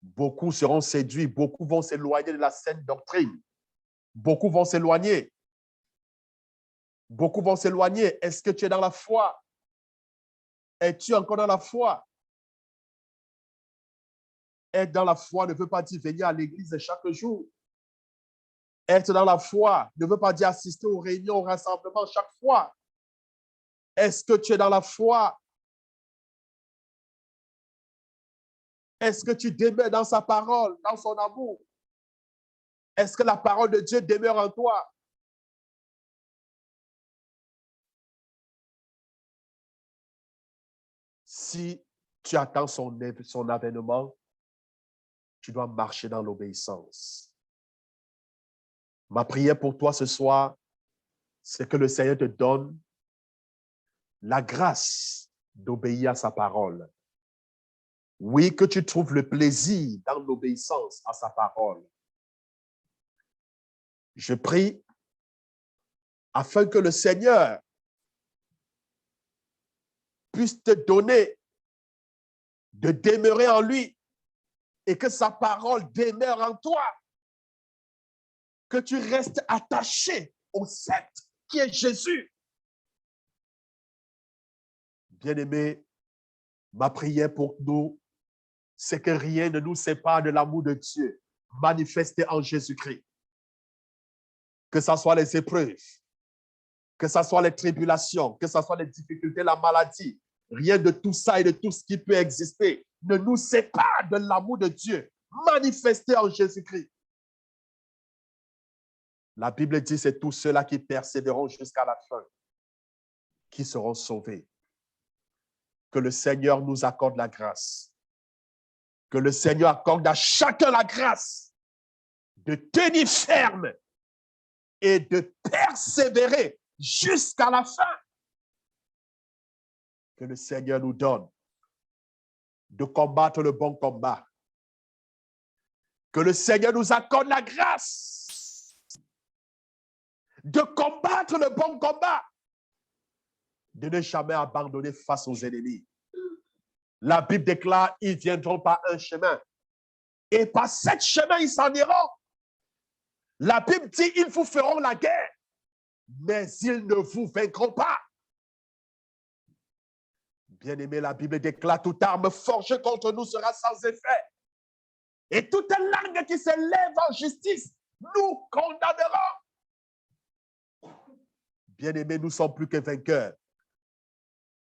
beaucoup seront séduits, beaucoup vont s'éloigner de la saine doctrine. Beaucoup vont s'éloigner. Beaucoup vont s'éloigner. Est-ce que tu es dans la foi? Es-tu encore dans la foi? Être dans la foi ne veut pas dire venir à l'église chaque jour. Être dans la foi ne veut pas dire assister aux réunions, aux rassemblements chaque fois. Est-ce que tu es dans la foi? Est-ce que tu demeures dans sa parole, dans son amour? Est-ce que la parole de Dieu demeure en toi? Si tu attends son avènement, tu dois marcher dans l'obéissance. Ma prière pour toi ce soir, c'est que le Seigneur te donne la grâce d'obéir à sa parole. Oui, que tu trouves le plaisir dans l'obéissance à sa parole. Je prie afin que le Seigneur puisse te donner de demeurer en lui et que sa parole demeure en toi. Que tu restes attaché au sceptre qui est Jésus. Bien-aimé, ma prière pour nous, c'est que rien ne nous sépare de l'amour de Dieu manifesté en Jésus-Christ. Que ce soit les épreuves, que ce soit les tribulations, que ce soit les difficultés, la maladie, rien de tout ça et de tout ce qui peut exister ne nous sépare de l'amour de Dieu manifesté en Jésus-Christ. La Bible dit, c'est tous ceux-là qui persévéreront jusqu'à la fin qui seront sauvés. Que le Seigneur nous accorde la grâce. Que le Seigneur accorde à chacun la grâce de tenir ferme et de persévérer jusqu'à la fin. Que le Seigneur nous donne de combattre le bon combat. Que le Seigneur nous accorde la grâce de combattre le bon combat, de ne jamais abandonner face aux ennemis. La Bible déclare, ils viendront par un chemin. Et par cet chemin, ils s'en iront. La Bible dit, ils vous feront la guerre, mais ils ne vous vaincront pas. Bien-aimé, la Bible déclare, toute arme forgée contre nous sera sans effet. Et toute langue qui se lève en justice, nous condamnerons. Bien-aimé, nous ne sommes plus que vainqueurs.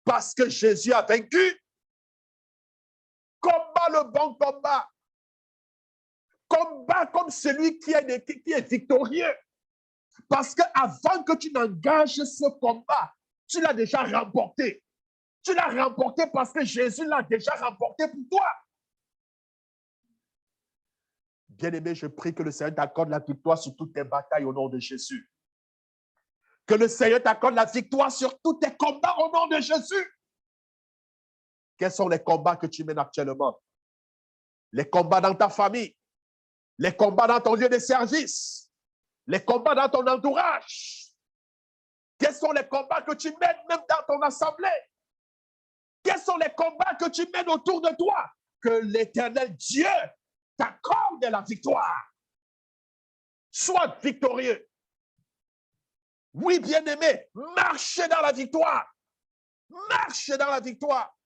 Parce que Jésus a vaincu. Combat le bon combat. Combat comme celui qui est victorieux. Parce qu'avant que tu n'engages ce combat, tu l'as déjà remporté. Tu l'as remporté parce que Jésus l'a déjà remporté pour toi. Bien-aimé, je prie que le Seigneur t'accorde la victoire sur toutes tes batailles au nom de Jésus. Que le Seigneur t'accorde la victoire sur tous tes combats au nom de Jésus. Quels sont les combats que tu mènes actuellement? Les combats dans ta famille, les combats dans ton lieu de service, les combats dans ton entourage. Quels sont les combats que tu mènes même dans ton assemblée? Quels sont les combats que tu mènes autour de toi? Que l'Éternel Dieu t'accorde la victoire. Sois victorieux. Oui, bien-aimé, marchez dans la victoire. Marchez dans la victoire.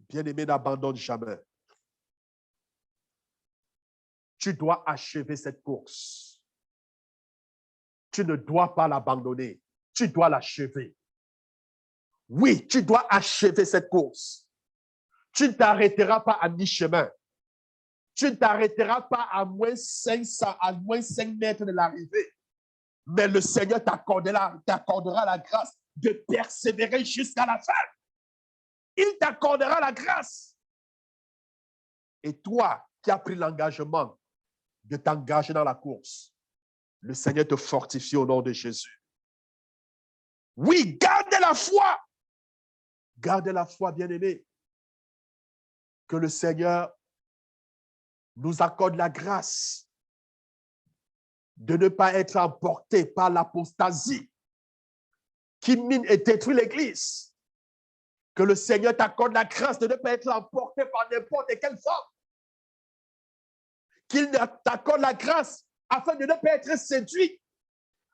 Bien-aimé, n'abandonne jamais. Tu dois achever cette course. Tu ne dois pas l'abandonner. Tu dois l'achever. Oui, tu dois achever cette course. Tu ne t'arrêteras pas à mi-chemin. tu ne t'arrêteras pas à moins 500, à moins 5 mètres de l'arrivée. Mais le Seigneur t'accordera la grâce de persévérer jusqu'à la fin. Il t'accordera la grâce. Et toi qui as pris l'engagement de t'engager dans la course, le Seigneur te fortifie au nom de Jésus. Oui, gardez la foi. Gardez la foi, bien-aimés. Que le Seigneur nous accorde la grâce de ne pas être emporté par l'apostasie qui mine et détruit l'Église. Que le Seigneur t'accorde la grâce de ne pas être emporté par n'importe quelle forme. Qu'il t'accorde la grâce afin de ne pas être séduit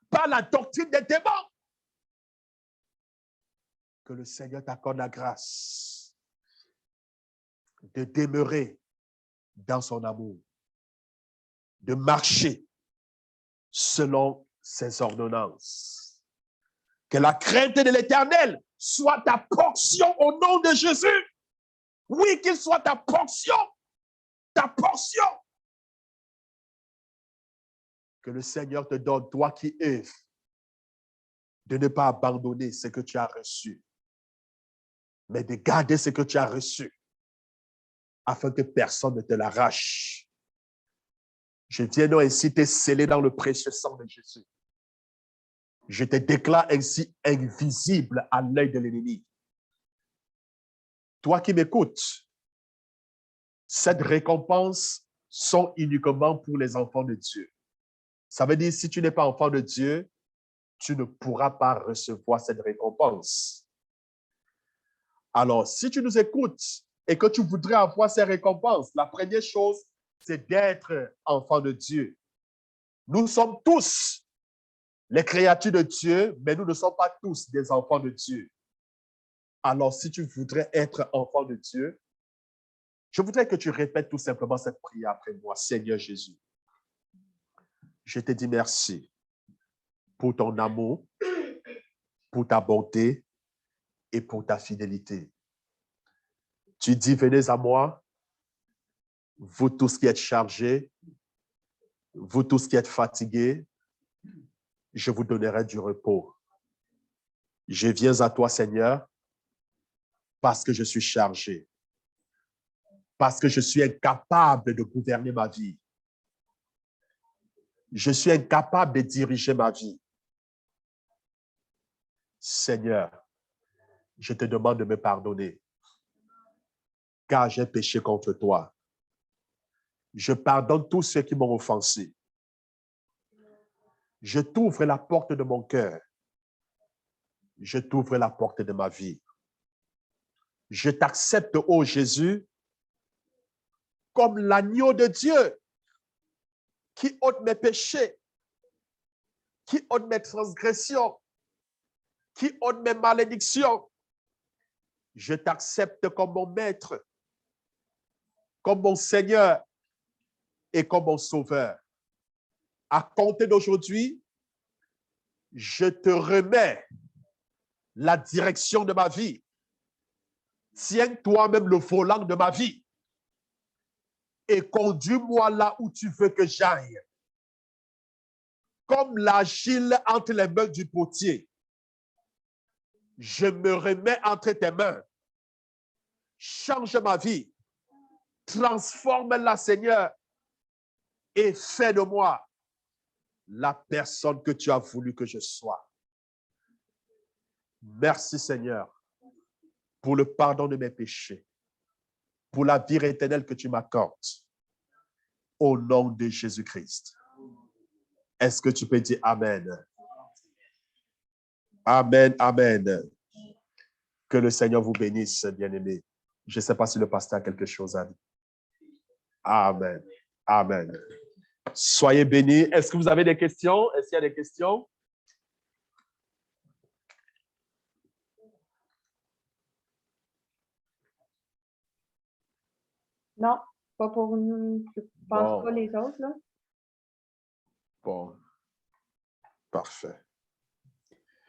par la doctrine des démons. Que le Seigneur t'accorde la grâce de demeurer dans son amour, de marcher selon ses ordonnances. Que la crainte de l'Éternel soit ta portion au nom de Jésus. Oui, qu'il soit ta portion. Ta portion. Que le Seigneur te donne, toi qui œuvres, de ne pas abandonner ce que tu as reçu, mais de garder ce que tu as reçu, afin que personne ne te l'arrache. Je viens donc ainsi te sceller dans le précieux sang de Jésus. Je te déclare ainsi invisible à l'œil de l'ennemi. Toi qui m'écoutes, cette récompense sont uniquement pour les enfants de Dieu. Ça veut dire, si tu n'es pas enfant de Dieu, tu ne pourras pas recevoir cette récompense. Alors, si tu nous écoutes et que tu voudrais avoir ces récompenses, la première chose, c'est d'être enfant de Dieu. Nous sommes tous les créatures de Dieu, mais nous ne sommes pas tous des enfants de Dieu. Alors, si tu voudrais être enfant de Dieu, je voudrais que tu répètes tout simplement cette prière après moi. Seigneur Jésus, je te dis merci pour ton amour, pour ta bonté et pour ta fidélité. Tu dis, venez à moi, vous tous qui êtes chargés, vous tous qui êtes fatigués, je vous donnerai du repos. Je viens à toi, Seigneur, parce que je suis chargé, parce que je suis incapable de gouverner ma vie. Je suis incapable de diriger ma vie. Seigneur, je te demande de me pardonner, car j'ai péché contre toi. Je pardonne tous ceux qui m'ont offensé. Je t'ouvre la porte de mon cœur. Je t'ouvre la porte de ma vie. Je t'accepte, ô Jésus, comme l'agneau de Dieu qui ôte mes péchés, qui ôte mes transgressions, qui ôte mes malédictions. Je t'accepte comme mon maître, comme mon Seigneur et comme mon Sauveur. À compter d'aujourd'hui, je te remets la direction de ma vie. Tiens toi-même le volant de ma vie et conduis-moi là où tu veux que j'aille. Comme l'argile entre les mains du potier, je me remets entre tes mains. Change ma vie. Transforme-la, Seigneur, et fais de moi la personne que tu as voulu que je sois. Merci, Seigneur, pour le pardon de mes péchés, pour la vie éternelle que tu m'accordes. Au nom de Jésus-Christ. Est-ce que tu peux dire Amen? Amen, amen. Que le Seigneur vous bénisse, bien-aimés. Je ne sais pas si le pasteur a quelque chose à dire. Amen, amen. Soyez bénis. Est-ce que vous avez des questions? Est-ce qu'il y a des questions? Non, pas pour nous. Je pense pas les autres, là. Bon. Parfait.